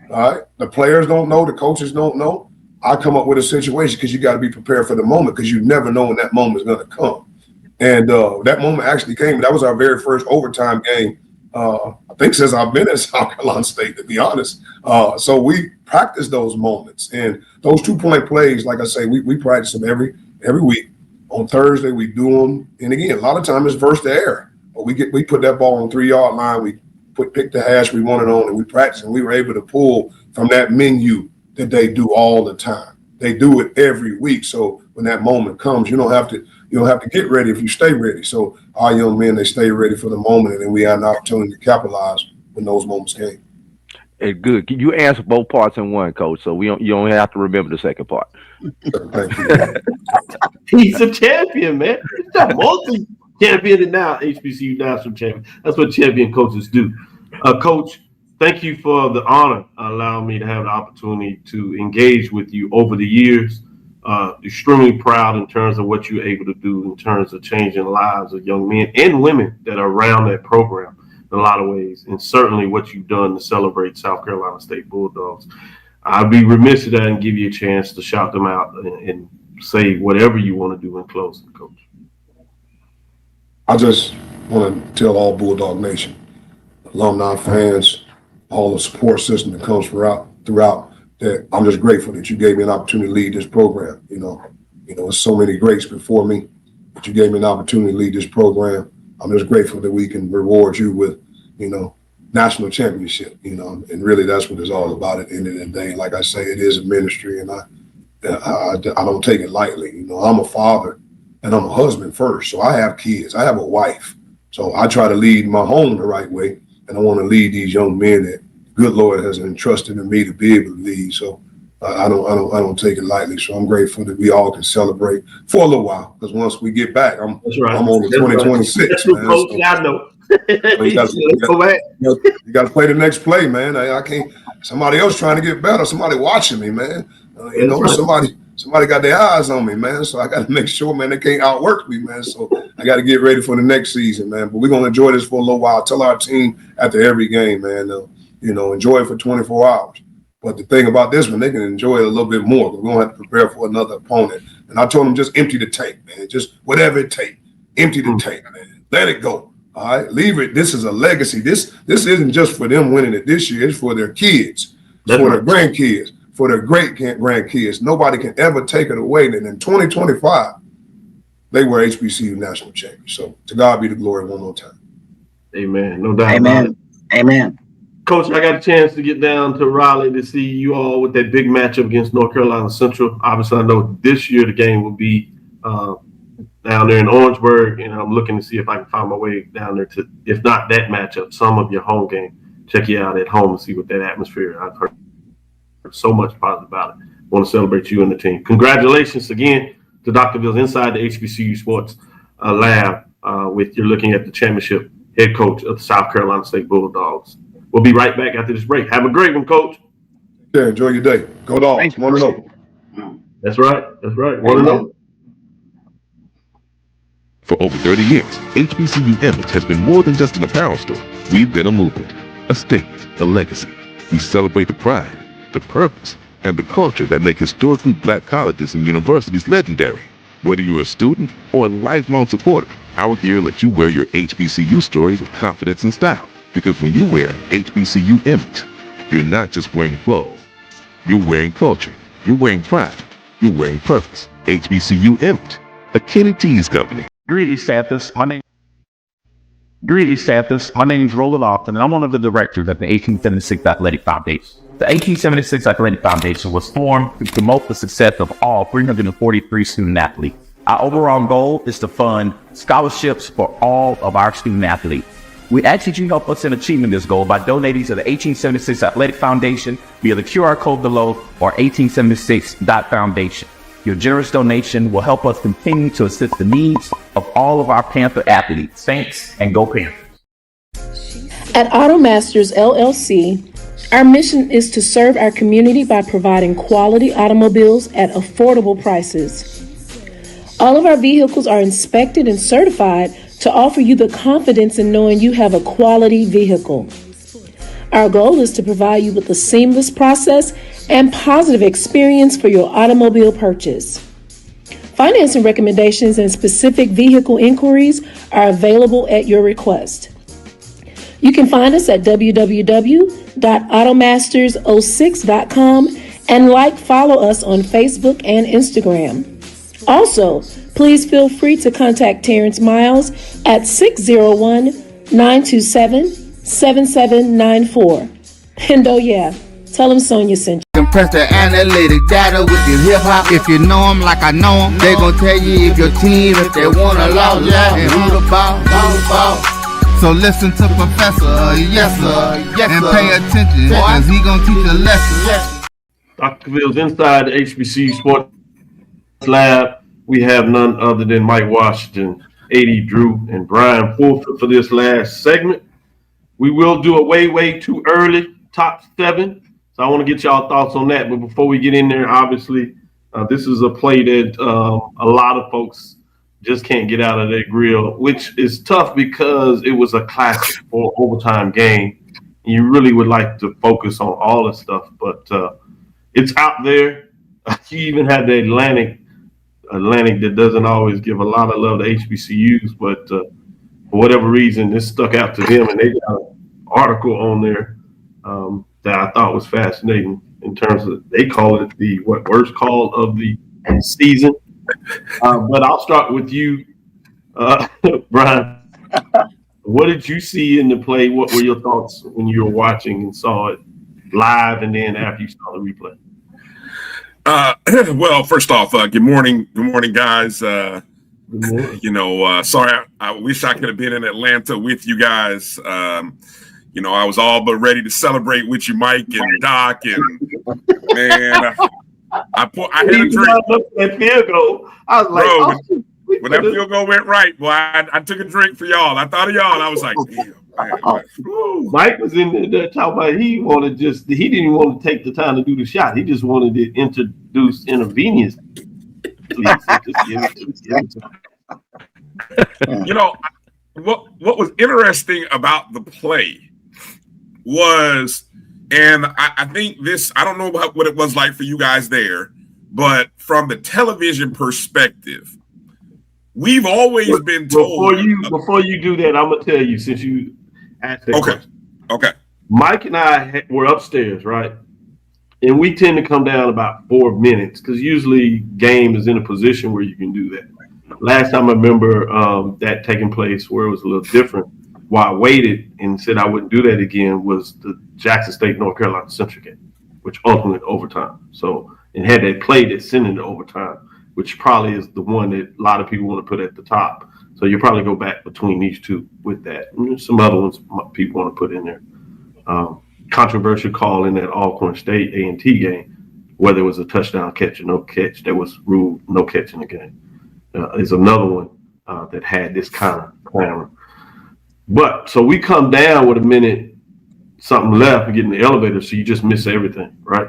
All right, the players don't know, the coaches don't know. I come up with a situation because you got to be prepared for the moment because you never know when that moment is going to come. And that moment actually came. That was our very first overtime game, I think, since I've been at South Carolina State, to be honest. So we practice those moments. And those 2-point plays, like I say, we practice them every week. On Thursday, we do them. And again, a lot of times it's versus the air. But we put that ball on the 3-yard line. We pick the hash we want it on, and we practice. And we were able to pull from that menu that they do all the time. they do it every week. So when that moment comes, you don't have to get ready if you stay ready. So our young men, they stay ready for the moment, and then we have an opportunity to capitalize when those moments came. And good. You answer both parts in one, Coach. So you don't have to remember the second part. Thank you. He's a champion, man. He's a multi-champion and now HBCU national champion. That's what champion coaches do. Coach, thank you for the honor allowing me to have the opportunity to engage with you over the years. Extremely proud in terms of what you're able to do in terms of changing the lives of young men and women that are around that program in a lot of ways, and certainly what you've done to celebrate South Carolina State Bulldogs. I'd be remiss if I didn't give you a chance to shout them out and say whatever you want to do in closing, Coach. I just want to tell all Bulldog Nation, alumni, fans, all the support system that comes throughout that I'm just grateful that you gave me an opportunity to lead this program. There's so many greats before me, but you gave me an opportunity to lead this program. I'm just grateful that we can reward you with, national championship, and really that's what it's all about at the end of the day. Like I say, it is a ministry, and I don't take it lightly. I'm a father and I'm a husband first. So I have kids, I have a wife. So I try to lead my home the right way. And I want to lead these young men that good Lord has entrusted in me to be able to lead. So I don't take it lightly. So I'm grateful that we all can celebrate for a little while. Because once we get back, I'm on to 2026. Right. Man. So, I know. You got to play the next play, man. I can't. Somebody else trying to get better. Somebody watching me, man. Somebody got their eyes on me, man. So I got to make sure, man, they can't outwork me, man. So I got to get ready for the next season, man. But we're gonna enjoy this for a little while. Tell our team after every game, man. Enjoy it for 24 hours. But the thing about this one, they can enjoy it a little bit more because we don't have to prepare for another opponent. And I told them just empty the tank, man. Just whatever it takes, empty the tank, man. Let it go. All right, leave it. This is a legacy. This isn't just for them winning it this year. It's for their kids, for their grandkids, for their great grandkids. Nobody can ever take it away. And in 2025, they were HBCU national champions. So to God be the glory one more time. Amen. No doubt. Amen. Amen. Coach, I got a chance to get down to Raleigh to see you all with that big matchup against North Carolina Central. Obviously, I know this year the game will be down there in Orangeburg, and I'm looking to see if I can find my way down there to, if not that matchup, some of your home game. Check you out at home and see what that atmosphere. I've heard so much positive about it. I want to celebrate you and the team. Congratulations again to Dr. Bills inside the HBCU Sports Lab with you're looking at the championship head coach of the South Carolina State Bulldogs. We'll be right back after this break. Have a great one, Coach. Yeah, enjoy your day. Go Dogs. 1-0. That's right. That's right. 1-0. For over 30 years, HBCU Image has been more than just an apparel store. We've been a movement, a statement, a legacy. We celebrate the pride, the purpose, and the culture that make historically black colleges and universities legendary. Whether you're a student or a lifelong supporter, our gear lets you wear your HBCU story with confidence and style. Because when you wear HBCU Image, you're not just wearing clothes. You're wearing culture. You're wearing pride. You're wearing purpose. HBCU Image, a Kenny T's company. Greetings, Santos. My name is Roland Austin, and I'm one of the directors at the 1876 Athletic Foundation. The 1876 Athletic Foundation was formed to promote the success of all 343 student athletes. Our overall goal is to fund scholarships for all of our student athletes. We ask that you help us in achieving this goal by donating to the 1876 Athletic Foundation via the QR code below or 1876.foundation. Your generous donation will help us continue to assist the needs of all of our Panther athletes. Thanks, and go Panthers. At AutoMasters LLC, our mission is to serve our community by providing quality automobiles at affordable prices. All of our vehicles are inspected and certified to offer you the confidence in knowing you have a quality vehicle. Our goal is to provide you with a seamless process and positive experience for your automobile purchase. Financing recommendations and specific vehicle inquiries are available at your request. You can find us at www.automasters06.com and follow us on Facebook and Instagram. Also, please feel free to contact Terrence Miles at 601-927-7794. And oh yeah, Tell them Sonya sent you. Compress the analytic data with your hip hop. If you know them like I know them, they gon' tell you if your team, if they wanna lose, and who the ball. So listen to Professor, yes sir, and pay attention, cause he gon' teach a lesson. Dr. Cavil's inside the HBCU Sports Lab. We have none other than Mike Washington, 80 Drew, and Bryan Fulford for this last segment. We will do a way too early top 7. So I want to get y'all thoughts on that. But before we get in there, obviously, this is a play that a lot of folks just can't get out of their grill, which is tough because it was a classic or overtime game. You really would like to focus on all the stuff, but it's out there. You even had the Atlantic that doesn't always give a lot of love to HBCUs, but for whatever reason, this stuck out to them, and they got an article on there that I thought was fascinating in terms of, they call it the worst call of the season. But I'll start with you, Bryan. What did you see in the play? What were your thoughts when you were watching and saw it live, and then after you saw the replay? Well, first off, good morning, guys. Sorry, I wish I could have been in Atlanta with you guys. I was all but ready to celebrate with you, Mike and Doc, and man, I had a drink. That field goal, I was like, bro, when that field goal went right, boy, I took a drink for y'all. I thought of y'all, and I was like, damn. Mike was in there talking about he didn't even want to take the time to do the shot. He just wanted to introduce intravenous. What was interesting about the play was, and I think this, I don't know about what it was like for you guys there, but from the television perspective, we've always been told. Before you do that, I'm gonna tell you, since you asked that question. Okay. Mike and I were upstairs, right? And we tend to come down about 4 minutes because usually game is in a position where you can do that. Last time I remember that taking place where it was a little different, why I waited and said I wouldn't do that again, was the Jackson State, North Carolina Central game, which ultimately went overtime. So, and had that play that sent into overtime, which probably is the one that a lot of people want to put at the top. So you'll probably go back between these two with that. And there's some other ones people want to put in there. Controversial call in that Alcorn State A&T game, whether it was a touchdown catch or no catch, that was ruled no catch in the game. Is another one that had this kind of clamor. But so we come down with a minute something left and get in the elevator, so you just miss everything, right?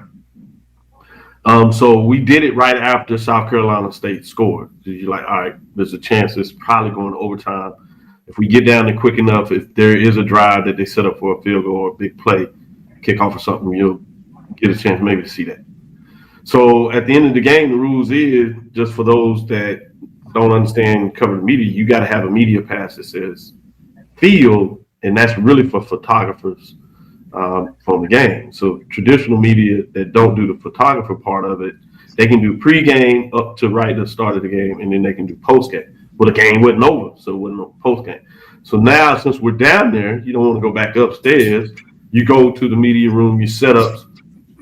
So we did it right after South Carolina State scored. So you're like, all right, there's a chance it's probably going to overtime. If we get down there quick enough, if there is a drive that they set up for a field goal or a big play, kickoff or something, you'll get a chance maybe to see that. So at the end of the game, the rules is, just for those that don't understand covered media, you got to have a media pass that says field, and that's really for photographers from the game. So traditional media that don't do the photographer part of it, they can do pregame up to right at the start of the game, and then they can do postgame. Well, the game wasn't over, so it wasn't no postgame. So now, since we're down there, you don't want to go back upstairs. You go to the media room, you set up.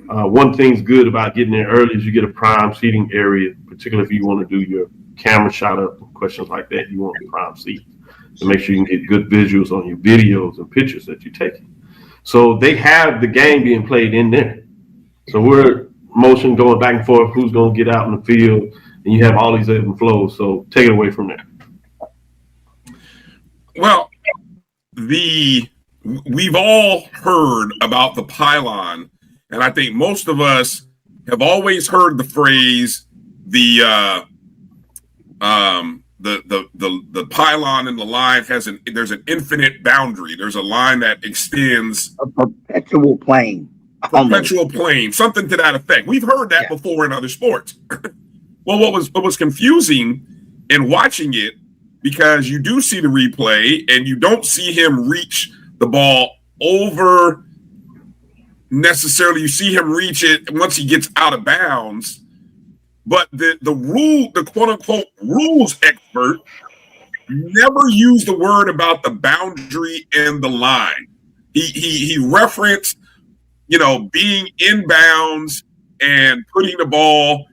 One thing's good about getting there early is you get a prime seating area, particularly if you want to do your camera shot up and questions like that. You want a prime seat to make sure you can get good visuals on your videos and pictures that you're taking. So they have the game being played in there. So we're motion going back and forth, who's going to get out in the field, and you have all these ebb and flows. So take it away from there. Well, we've all heard about the pylon, and I think most of us have always heard the phrase the pylon and the line there's an infinite boundary. There's a line that extends a perpetual plane. Perpetual plane, something to that effect. We've heard that before in other sports. Well, what was confusing in watching it, because you do see the replay and you don't see him reach the ball over necessarily. You see him reach it once he gets out of bounds. But the quote unquote rules expert never used the word about the boundary and the line. He referenced being inbounds and putting the ball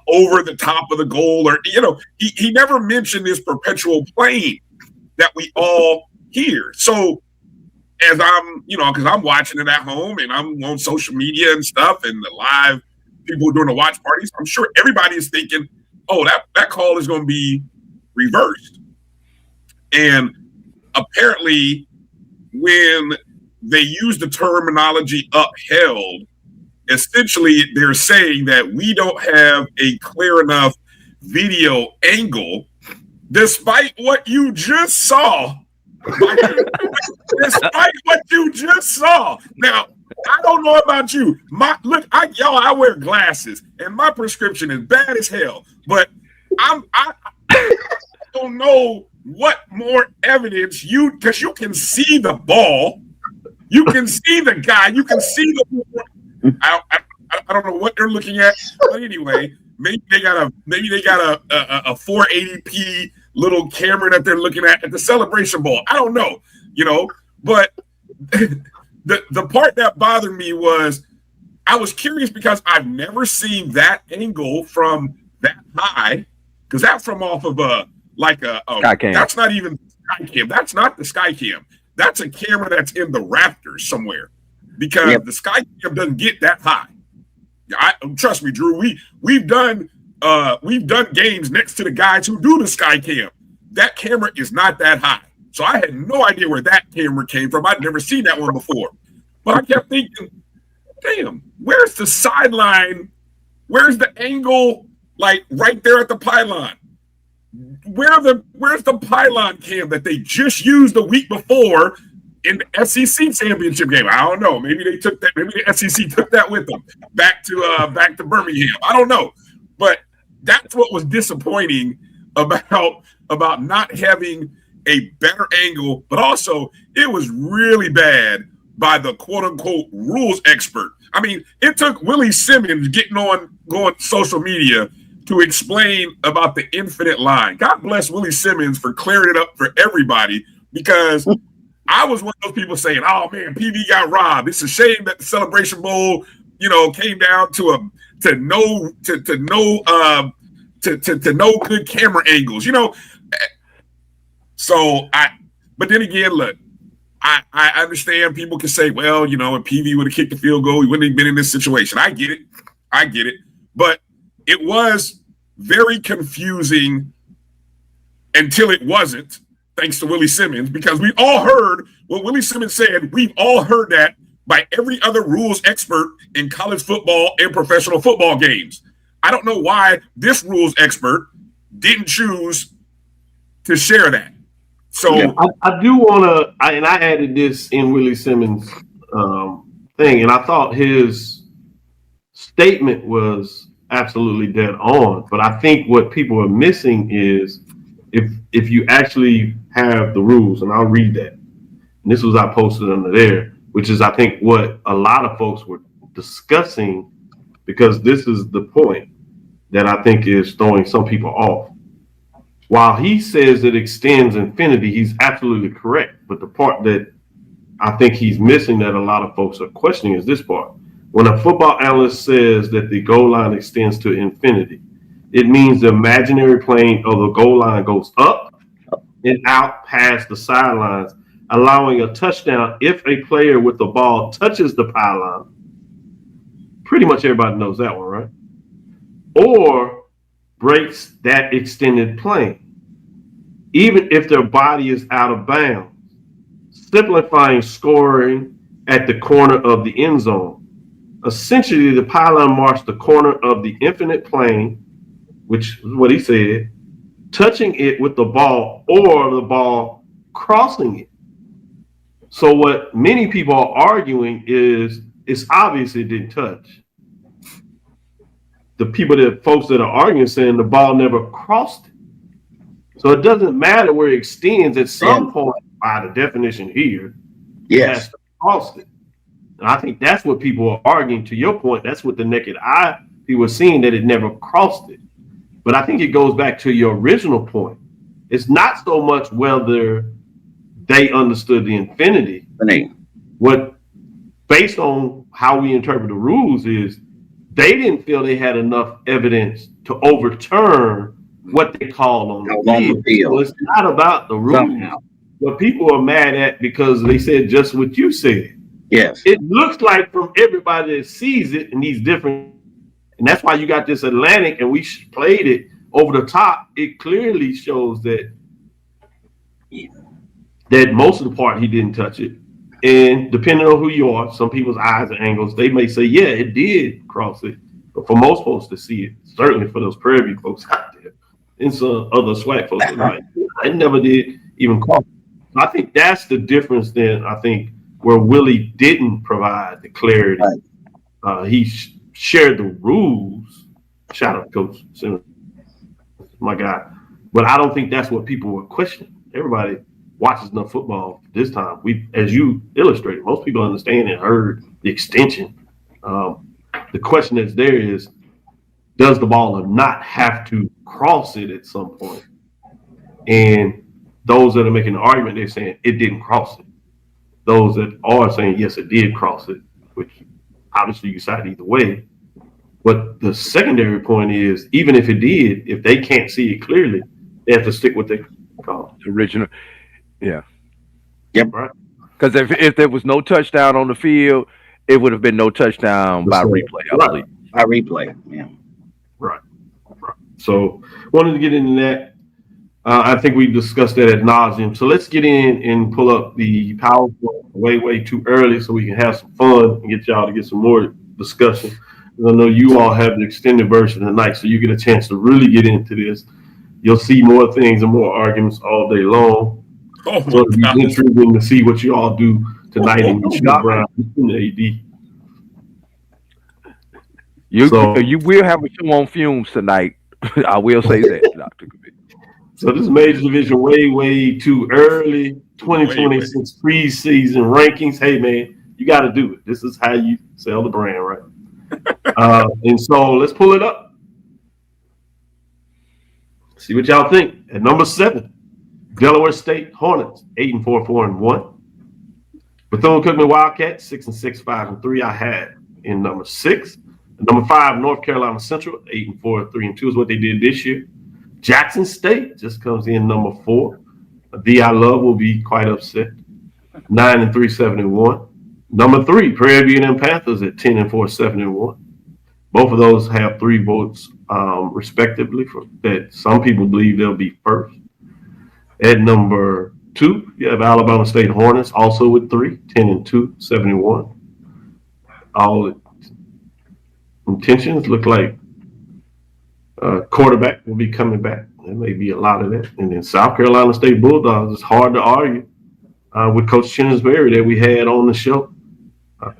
over the top of the goal, or he never mentioned this perpetual playing that we all hear. So as I'm, because I'm watching it at home and I'm on social media and stuff and the live people doing the watch parties, I'm sure everybody is thinking, oh, that call is going to be reversed. And apparently when they use the terminology upheld, essentially they're saying that we don't have a clear enough video angle, despite what you just saw. Despite what you just saw. Now, I don't know about you. I wear glasses, and my prescription is bad as hell. But I don't know what more evidence because you can see the ball, you can see the guy, you can see the. I don't know what they're looking at, but anyway, maybe they got a 480p little camera that they're looking at the Celebration Bowl. I don't know, but the part that bothered me was I was curious because I've never seen that angle from that high, because that's from off of a sky cam. That's not even sky cam. That's not the sky cam. That's a camera that's in the rafters somewhere, because the sky cam doesn't get that high. Trust me, Drew. We've done games next to the guys who do the sky cam. That camera is not that high. So I had no idea where that camera came from. I'd never seen that one before. But I kept thinking, damn, where's the sideline? Where's the angle, like right there at the pylon? Where's the pylon cam that they just used the week before in the SEC championship game? I don't know. Maybe they took that. Maybe the SEC took that with them back to Birmingham. I don't know. But that's what was disappointing about not having a better angle. But also, it was really bad by the quote unquote rules expert. I mean, it took Willie Simmons going social media to explain about the infinite line. God bless Willie Simmons for clearing it up for everybody, because I was one of those people saying, "Oh man, PV got robbed. It's a shame that the Celebration Bowl, came down to no good camera angles." But then again, look, I understand people can say, well, if PV would have kicked the field goal, he wouldn't have been in this situation. I get it. But it was very confusing until it wasn't, thanks to Willie Simmons, because we all heard what Willie Simmons said. We've all heard that by every other rules expert in college football and professional football games. I don't know why this rules expert didn't choose to share that. So I do want to, and I added this in Willie Simmons' thing, and I thought his statement was absolutely dead on. But I think what people are missing is if you actually have the rules, and I'll read that. And this was I posted under there, which is I think what a lot of folks were discussing, because this is the point that I think is throwing some people off. While he says it extends infinity, he's absolutely correct. But the part that I think he's missing that a lot of folks are questioning is this part. When a football analyst says that the goal line extends to infinity, it means the imaginary plane of the goal line goes up and out past the sidelines, allowing a touchdown if a player with the ball touches the pylon. Pretty much everybody knows that one, right? Or breaks that extended plane, even if their body is out of bounds, simplifying scoring at the corner of the end zone. Essentially, the pylon marks the corner of the infinite plane, which is what he said, touching it with the ball or the ball crossing it. So what many people are arguing is it's obvious it didn't touch. The folks that are arguing saying the ball never crossed it. So it doesn't matter where it extends, at some point, by the definition here, it has to cross it. And I think that's what people are arguing. To your point, that's what the naked eye people were seeing, that it never crossed it. But I think it goes back to your original point. It's not so much whether they understood the infinity. What based on how we interpret the rules, is they didn't feel they had enough evidence to overturn what they called on the field. So it's not about the rules. Somehow. What people are mad at because they said just what you said. Yes. It looks like from everybody that sees it in these different, and that's why you got this Atlantic, and we played it over the top. It clearly shows that most of the part he didn't touch it. And depending on who you are, some people's eyes and angles, they may say, yeah, it did cross it. But for most folks to see it, certainly for those Prairie View folks out there, and some other SWAC folks, like, I never did even cross it. I think that's the difference then, I think, where Willie didn't provide the clarity. Right. He shared the rules. Shout out to Coach Chennis, my guy. But I don't think that's what people were questioning. Everybody watches enough football this time. We, as you illustrated, most people understand and heard the extension. The question that's there is, does the baller not have to cross it at some point? And those that are making the argument, they're saying it didn't cross it. Those that are saying, yes, it did cross it, which obviously you decide either way. But the secondary point is, even if it did, if they can't see it clearly, they have to stick with the call. Original. Yeah. Yep. Right. Because if there was no touchdown on the field, it would have been no touchdown by replay, I believe. By replay, yeah. Right. So wanted to get into that. I think we discussed that ad nauseum. So let's get in and pull up the PowerPoint way too early so we can have some fun and get y'all to get some more discussion. I know you all have the extended version tonight, so you get a chance to really get into this. You'll see more things and more arguments all day long. So it'll be interesting to see what you all do tonight in Bryan and AD. You will have a show on fumes tonight. I will say that, Dr. Cavil. So this major division way too early. 2026 preseason rankings. Hey man, you got to do it. This is how you sell the brand, right? And so let's pull it up. See what y'all think. At number 7, Delaware State Hornets, 8-4, 4-1. Bethune-Cookman Wildcats, 6-6, 5-3. I had in number 6. Number 5, North Carolina Central, 8-4, 3-2 is what they did this year. Jackson State just comes in number 4. I Love will be quite upset. 9-3, 7-1. Number 3, Prairie View and Panthers at 10-4, 7-1. Both of those have 3 votes respectively for that. Some people believe they'll be first. At number 2, you have Alabama State Hornets, also with 3, 10-2, 7-1. All intentions look like quarterback will be coming back. There may be a lot of that. And then South Carolina State Bulldogs, it's hard to argue with Coach Chennis Berry that we had on the show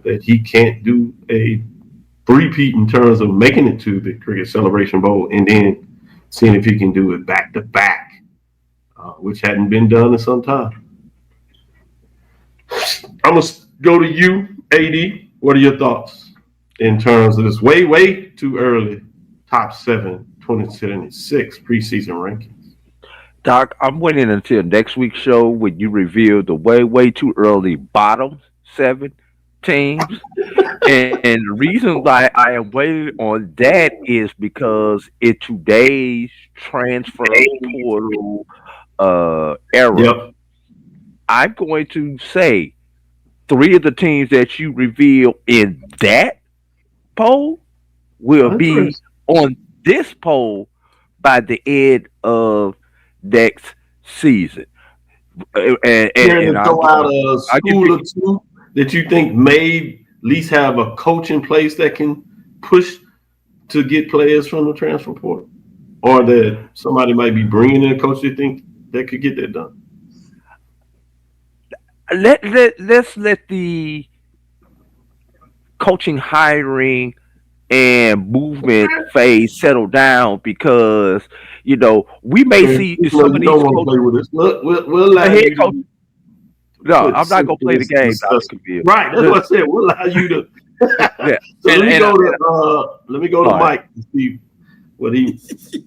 that he can't do a three-peat in terms of making it to the Cricket Celebration Bowl and then seeing if he can do it back-to-back, which hadn't been done in some time. I'm going to go to you, AD. What are your thoughts in terms of this way too early top 7 2026 preseason rankings? Doc, I'm waiting until next week's show when you reveal the way too early bottom 7 teams. and the reason why I am waiting on that is because in today's transfer portal era, I'm going to say 3 of the teams that you reveal in that poll will be on this poll by the end of next season. And throw out a school or 2 that you think may at least have a coach in place that can push to get players from the transfer portal, or that somebody might be bringing in a coach they think that could get that done. Let's let the coaching, hiring, and movement phase settle down, because we may see some of these coaches. We'll allow you to. No, I'm not gonna play the game. Right, that's what I said. We'll allow you to. Yeah. So let me go to Mike to see What do you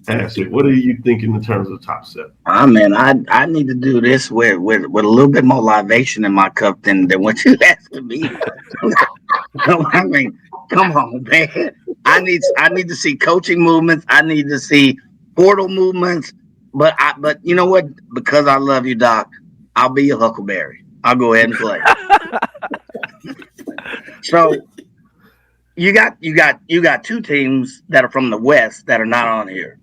answer? What are you thinking in terms of top 7? Man, I need to do this with a little bit more libation in my cup than what you asking me. I mean, come on, man. I need to see coaching movements. I need to see portal movements. But you know what? Because I love you, Doc, I'll be your Huckleberry. I'll go ahead and play. So you got 2 teams that are from the West that are not on here.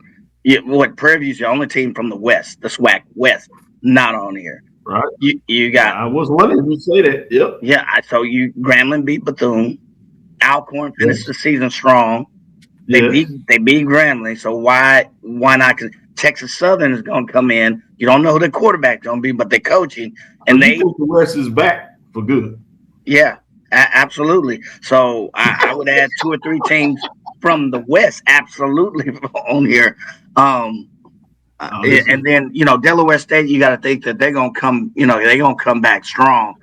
Prairie View's the only team from the West, the SWAC West, not on here. Right. You got. I was wondering you say that. Yep. Yeah. So Grambling beat Bethune. Alcorn finished the season strong. They beat Grambling. So why not? Because Texas Southern is going to come in. You don't know who the quarterback's going to be, but they're coaching, and think the West is back for good. Yeah, absolutely. So I would add 2 or 3 teams from the West, absolutely, on here. And then Delaware State, you got to think that they're gonna come. They're gonna come back strong.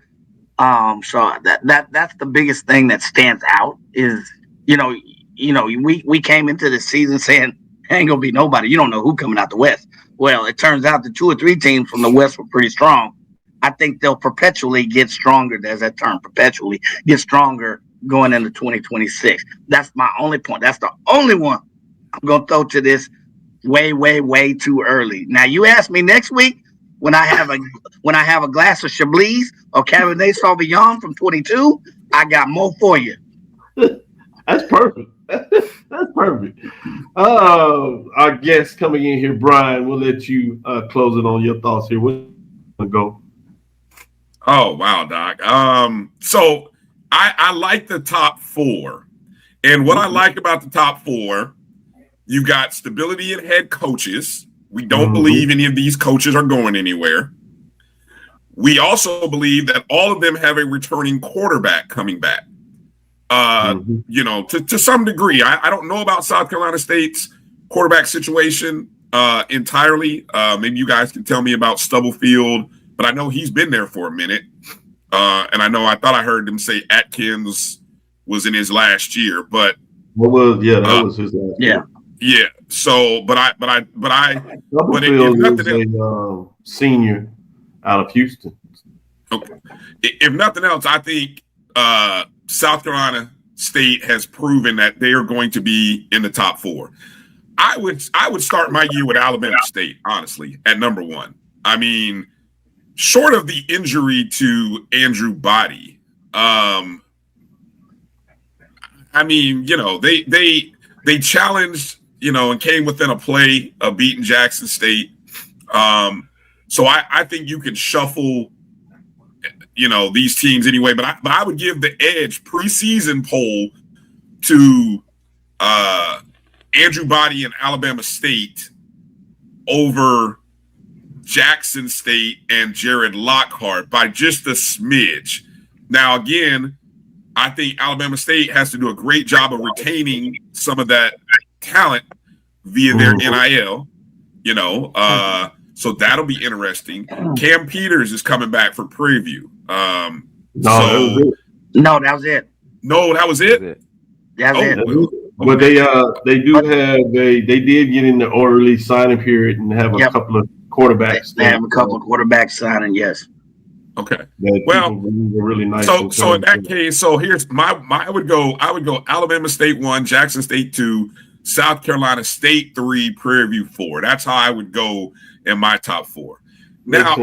So that's the biggest thing that stands out is we came into the season saying ain't gonna be nobody. You don't know who coming out the West. Well, it turns out the 2 or 3 teams from the West were pretty strong. I think they'll perpetually get stronger. There's that term, perpetually get stronger going into 2026. That's my only point. That's the only one I'm gonna throw to this. Way, way, way too early. Now you ask me next week when I have a glass of Chablis or Cabernet Sauvignon from 22, I got more for you. That's perfect. That's perfect. Our guest coming in here, Bryan, we'll let you close it on your thoughts here. Where you go? Oh, wow, Doc. So I like the top 4. And what I like about the top 4, you got stability in head coaches. We don't believe any of these coaches are going anywhere. We also believe that all of them have a returning quarterback coming back. To some degree. I don't know about South Carolina State's quarterback situation entirely. Maybe you guys can tell me about Stubblefield, but I know he's been there for a minute. And I thought I heard them say Atkins was in his last year, but that was his last year. Yeah. So, but if nothing else, senior out of Houston. Okay. If nothing else, I think South Carolina State has proven that they are going to be in the top 4. I would start my year with Alabama State, honestly, at number 1. I mean, short of the injury to Andrew Body, they challenged. And came within a play of beating Jackson State. So I think you can shuffle, these teams anyway. But I would give the edge preseason poll to Andrew Body and Alabama State over Jackson State and Jared Lockhart by just a smidge. Now, again, I think Alabama State has to do a great job of retaining some of that talent via their NIL, so that'll be interesting. Cam Peters is coming back from Prairie View. That was it. No, that was it. That's it. But they did get in the early signing period and have a couple of quarterbacks. They have a couple of quarterbacks signing, yes. Okay. Well, really nice. So in that case, here's I would go Alabama State 1, Jackson State 2, South Carolina State 3, Prairie View 4. That's how I would go in my top 4. Now,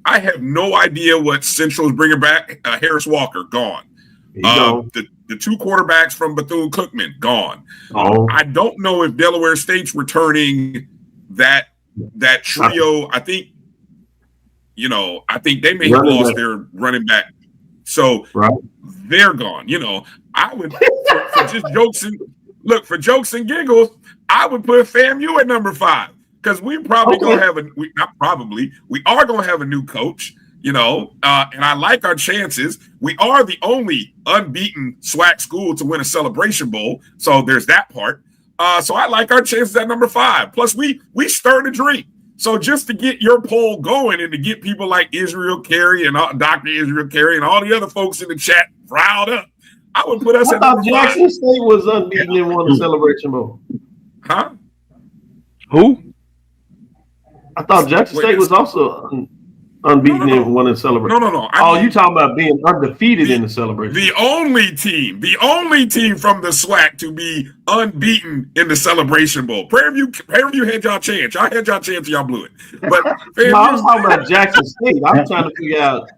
I have no idea what Central's bringing back. Harris Walker, gone. The 2 quarterbacks from Bethune-Cookman, gone. I don't know if Delaware State's returning that trio. I think they may have lost their running back. So they're gone. I would, for just jokes and for jokes and giggles, I would put FAMU at number 5 because we probably we are going to have a new coach, and I like our chances. We are the only unbeaten SWAC school to win a Celebration Bowl. So there's that part. So I like our chances at number 5. Plus we stirred a drink. So just to get your poll going and to get people like Israel Carey and Dr. Israel Carey and all the other folks in the chat riled up, I would put us at number 5. Jackson State was unbeaten and won the Celebration Bowl. Huh? Who? I thought Jackson Wait, State was also unbeaten in one of the celebrations. No. You talking about being undefeated in the celebration? The only team from the SWAC to be unbeaten in the Celebration Bowl. Prairie View had y'all chance. Y'all had y'all chance, y'all blew it. But no, I was talking about Jackson State. I'm trying to figure out.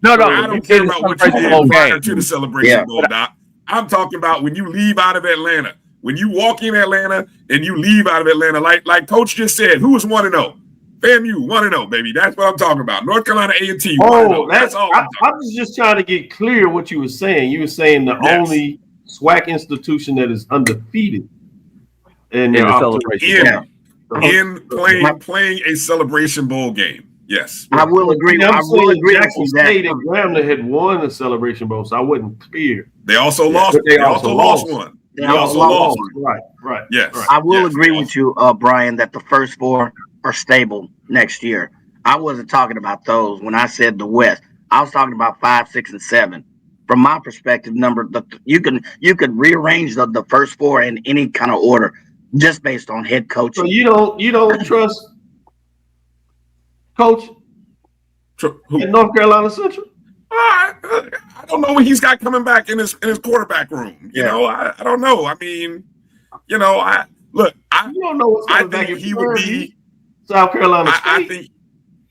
No, I don't care about what you did prior to the Celebration Bowl, Doc. I'm talking about when you leave out of Atlanta. When you walk in Atlanta and you leave out of Atlanta, like Coach just said, who was 1-0? FAMU 1-0, baby. That's what I'm talking about. North Carolina A&T 1-0. That's all. I was just trying to get clear what you were saying. You were saying the only SWAC institution that is undefeated in the celebration playing a Celebration Bowl game. Yes, I will agree. I will agree with you that State and Grambling had won the Celebration Bowl, so I wasn't clear. They also lost. They also lost one. They also lost one. Right. Yes. I will agree with you, Brian, that the first four are stable next year. I wasn't talking about those when I said the West. I was talking about 5, 6, and 7. From my perspective, you could rearrange the first four in any kind of order just based on head coaching. So you don't trust Coach in North Carolina Central? I don't know what he's got coming back in his quarterback room. You know, I don't know. I mean, you know, I don't know what's coming back. He would be South Carolina State. I think,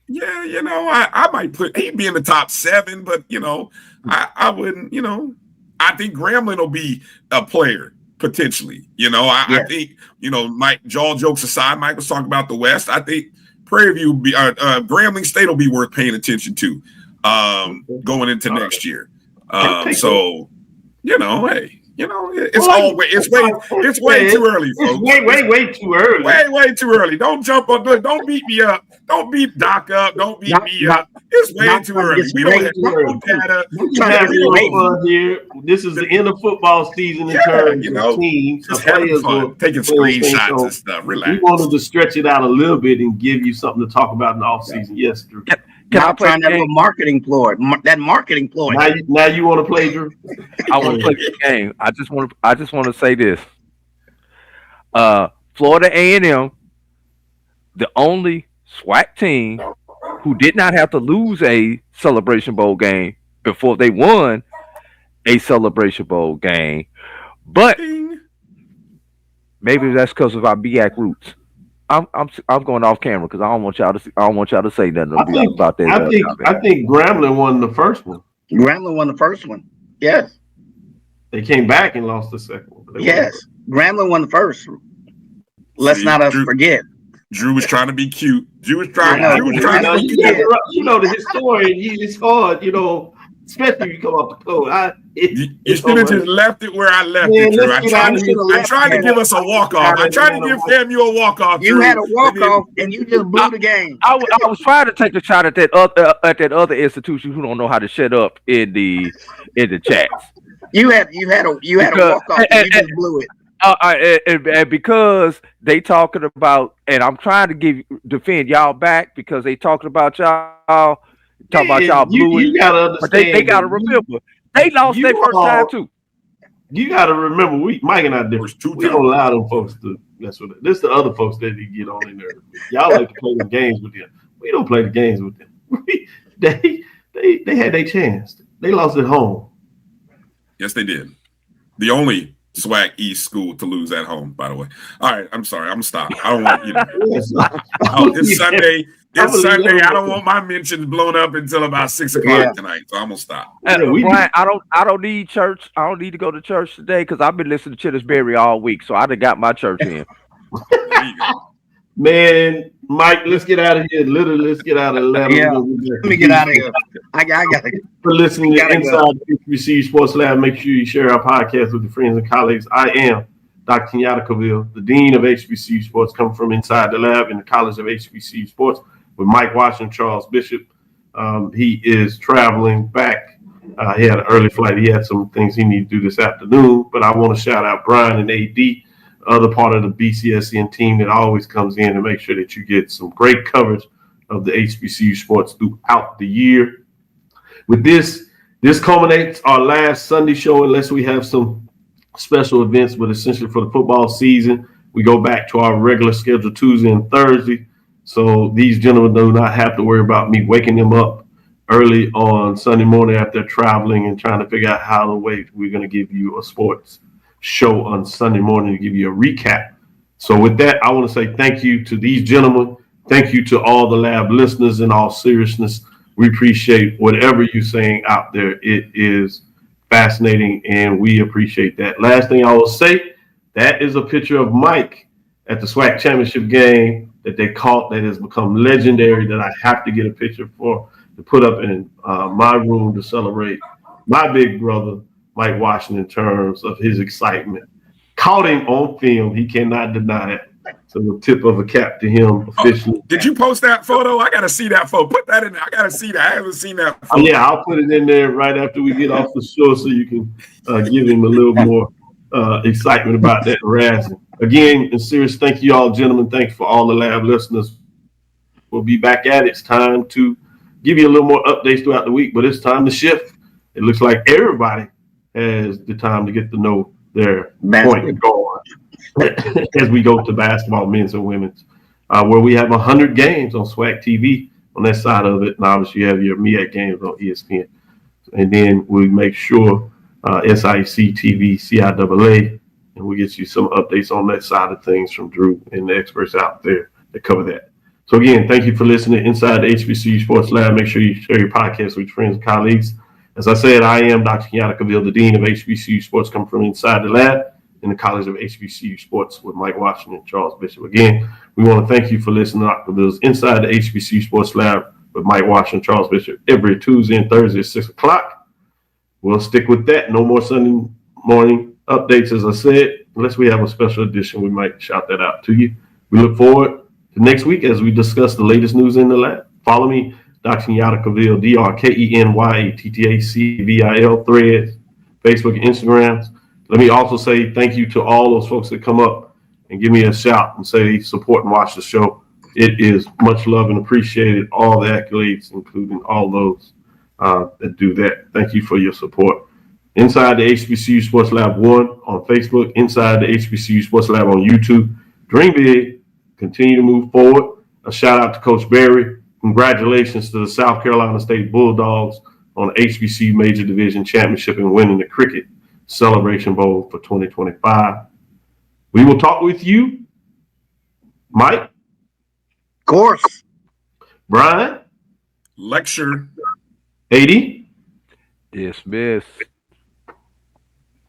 yeah, you know, I might he'd be in the top 7, but you know, I wouldn't. You know, I think Grambling will be a player potentially. You know, I think, you know, Mike. All jokes aside, Mike was talking about the West. I think Prairie View will be Grambling State will be worth paying attention to going into next year. So, you know, hey, you know, it's way too early, folks. Way too early. Way too early. Don't jump on. Don't beat me up. Don't beat Doc up. Don't beat me up. It's way too early. We don't have no data. Here. This is the end of football season in terms of teams. Just having fun, taking screenshots and stuff. Relax. We wanted to stretch it out a little bit and give you something to talk about in the offseason. Yes, Drew. Can I play that marketing ploy? That marketing ploy. Now you want to play, Drew? I want to play the game. I just want to say this. Florida A&M, the only SWAC team who did not have to lose a Celebration Bowl game before they won a Celebration Bowl game, but maybe that's because of our BAC roots. I'm going off camera because I don't want y'all to say nothing about that. I think Grambling won the first one. Grambling won the first one. Yes. They came back and lost the second one. Yes. Grambling won the first. Let's not forget. Drew was trying to be cute. Drew was trying to be cute. You know, the historian, it's hard, you know, especially if you come off the code. You should have just left it where I left it, Drew. I tried to give us a walk-off. I tried to give FAMU a walk-off. You had a walk-off, and you just blew the game. I was trying to take a shot at that other institution who don't know how to shut up in the chats. You had a walk-off, and you just blew it. And because they talking about, and I'm trying to defend y'all back because they talking about y'all blew it. You gotta understand, but they gotta remember they lost their first time too. You gotta remember, Mike and I different. We don't allow them folks to mess with it. This is the other folks that you get on in there. Y'all like to play the games with them. We don't play the games with them. They had their chance. They lost at home. Yes, they did. The only SWAC East school to lose at home, by the way. All right, I'm sorry. I'm gonna stop. I don't want you to. It's Sunday. It's Sunday. I don't want my mentions blown up until about 6 o'clock tonight. So I'm gonna stop. Brian, I don't need church. I don't need to go to church today because I've been listening to Chennis Berry all week. So I done got my church in. There you go. Man, Mike, let's get out of here. Literally, let's get out of Atlanta. Yeah. Let me get out of here. I gotta go. For listening to Inside the HBCU Sports Lab, make sure you share our podcast with your friends and colleagues. I am Dr. Kenyatta Cavil, the Dean of HBCU Sports, coming from inside the lab in the College of HBCU Sports with Mike Washington, Charles Bishop. He is traveling back. He had an early flight. He had some things he needed to do this afternoon, but I want to shout out Brian and AD, other part of the BCSN team that always comes in to make sure that you get some great coverage of the HBCU sports throughout the year. With this culminates our last Sunday show, unless we have some special events, but essentially for the football season, we go back to our regular schedule Tuesday and Thursday. So these gentlemen do not have to worry about me waking them up early on Sunday morning after traveling and trying to figure out how to wait. We're going to give you a sports show on Sunday morning to give you a recap. So with that, I want to say thank you to these gentlemen. Thank you to all the lab listeners. In all seriousness, we appreciate whatever you're saying out there. It is fascinating, and we appreciate that. Last thing I will say, that is a picture of Mike at the SWAC championship game that they caught that has become legendary, that I have to get a picture for to put up in my room to celebrate my big brother, Mike Washington, in terms of his excitement. Caught him on film. He cannot deny it. So the tip of a cap to him officially. Oh, did you post that photo? I got to see that photo. Put that in there. I got to see that. I haven't seen that photo. Oh, yeah, I'll put it in there right after we get off the show so you can give him a little more excitement about that harassing. Again, in serious, thank you all, gentlemen. Thanks for all the lab listeners. We'll be back at it. It's time to give you a little more updates throughout the week, but it's time to shift. It looks like everybody has the time to get to know their point guard as we go to basketball, men's and women's, where we have 100 games on SWAC TV on that side of it. And obviously you have your MEAC games on ESPN. And then we make sure SIC TV, CIAA, and we get you some updates on that side of things from Drew and the experts out there that cover that. So again, thank you for listening inside the HBCU Sports Lab. Make sure you share your podcast with your friends and colleagues. As I said, I am Dr. Kenyatta, Cavil, the Dean of HBCU Sports, coming from inside the lab in the College of HBCU Sports with Mike Washington and Charles Bishop. Again, we want to thank you for listening to Dr. Cavil's Inside the HBCU Sports Lab with Mike Washington and Charles Bishop every Tuesday and Thursday at 6 o'clock. We'll stick with that. No more Sunday morning updates, as I said. Unless we have a special edition, we might shout that out to you. We look forward to next week as we discuss the latest news in the lab. Follow me, Dr. Kenyatta Cavil, DrKenyattaCavil, threads, Facebook and Instagrams. Let me also say thank you to all those folks that come up and give me a shout and say support and watch the show. It is much love and appreciated. All the accolades, including all those that do that. Thank you for your support. Inside the HBCU Sports Lab 1 on Facebook, Inside the HBCU Sports Lab on YouTube. Dream big, continue to move forward. A shout out to Coach Berry. Congratulations to the South Carolina State Bulldogs on the HBCU Major Division Championship and winning the Cricket Celebration Bowl for 2025. We will talk with you, Mike. Of course. Bryan. Lecture. 80. Dismiss.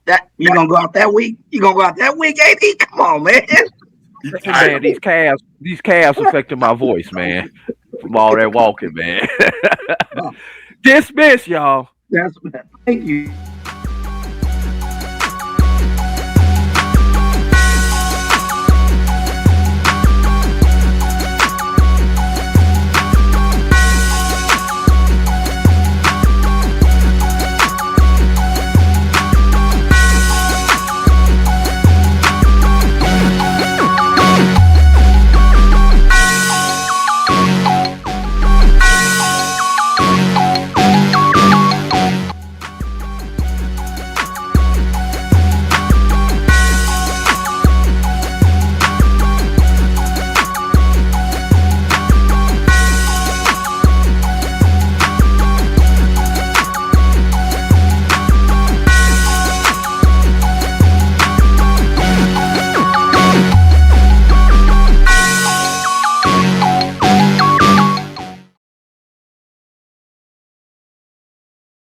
That you gonna go out that week? You gonna go out that week, AD? Come on, man. Man, these calves affecting my voice, man. From all that walking, man. Dismiss, y'all. Thank you.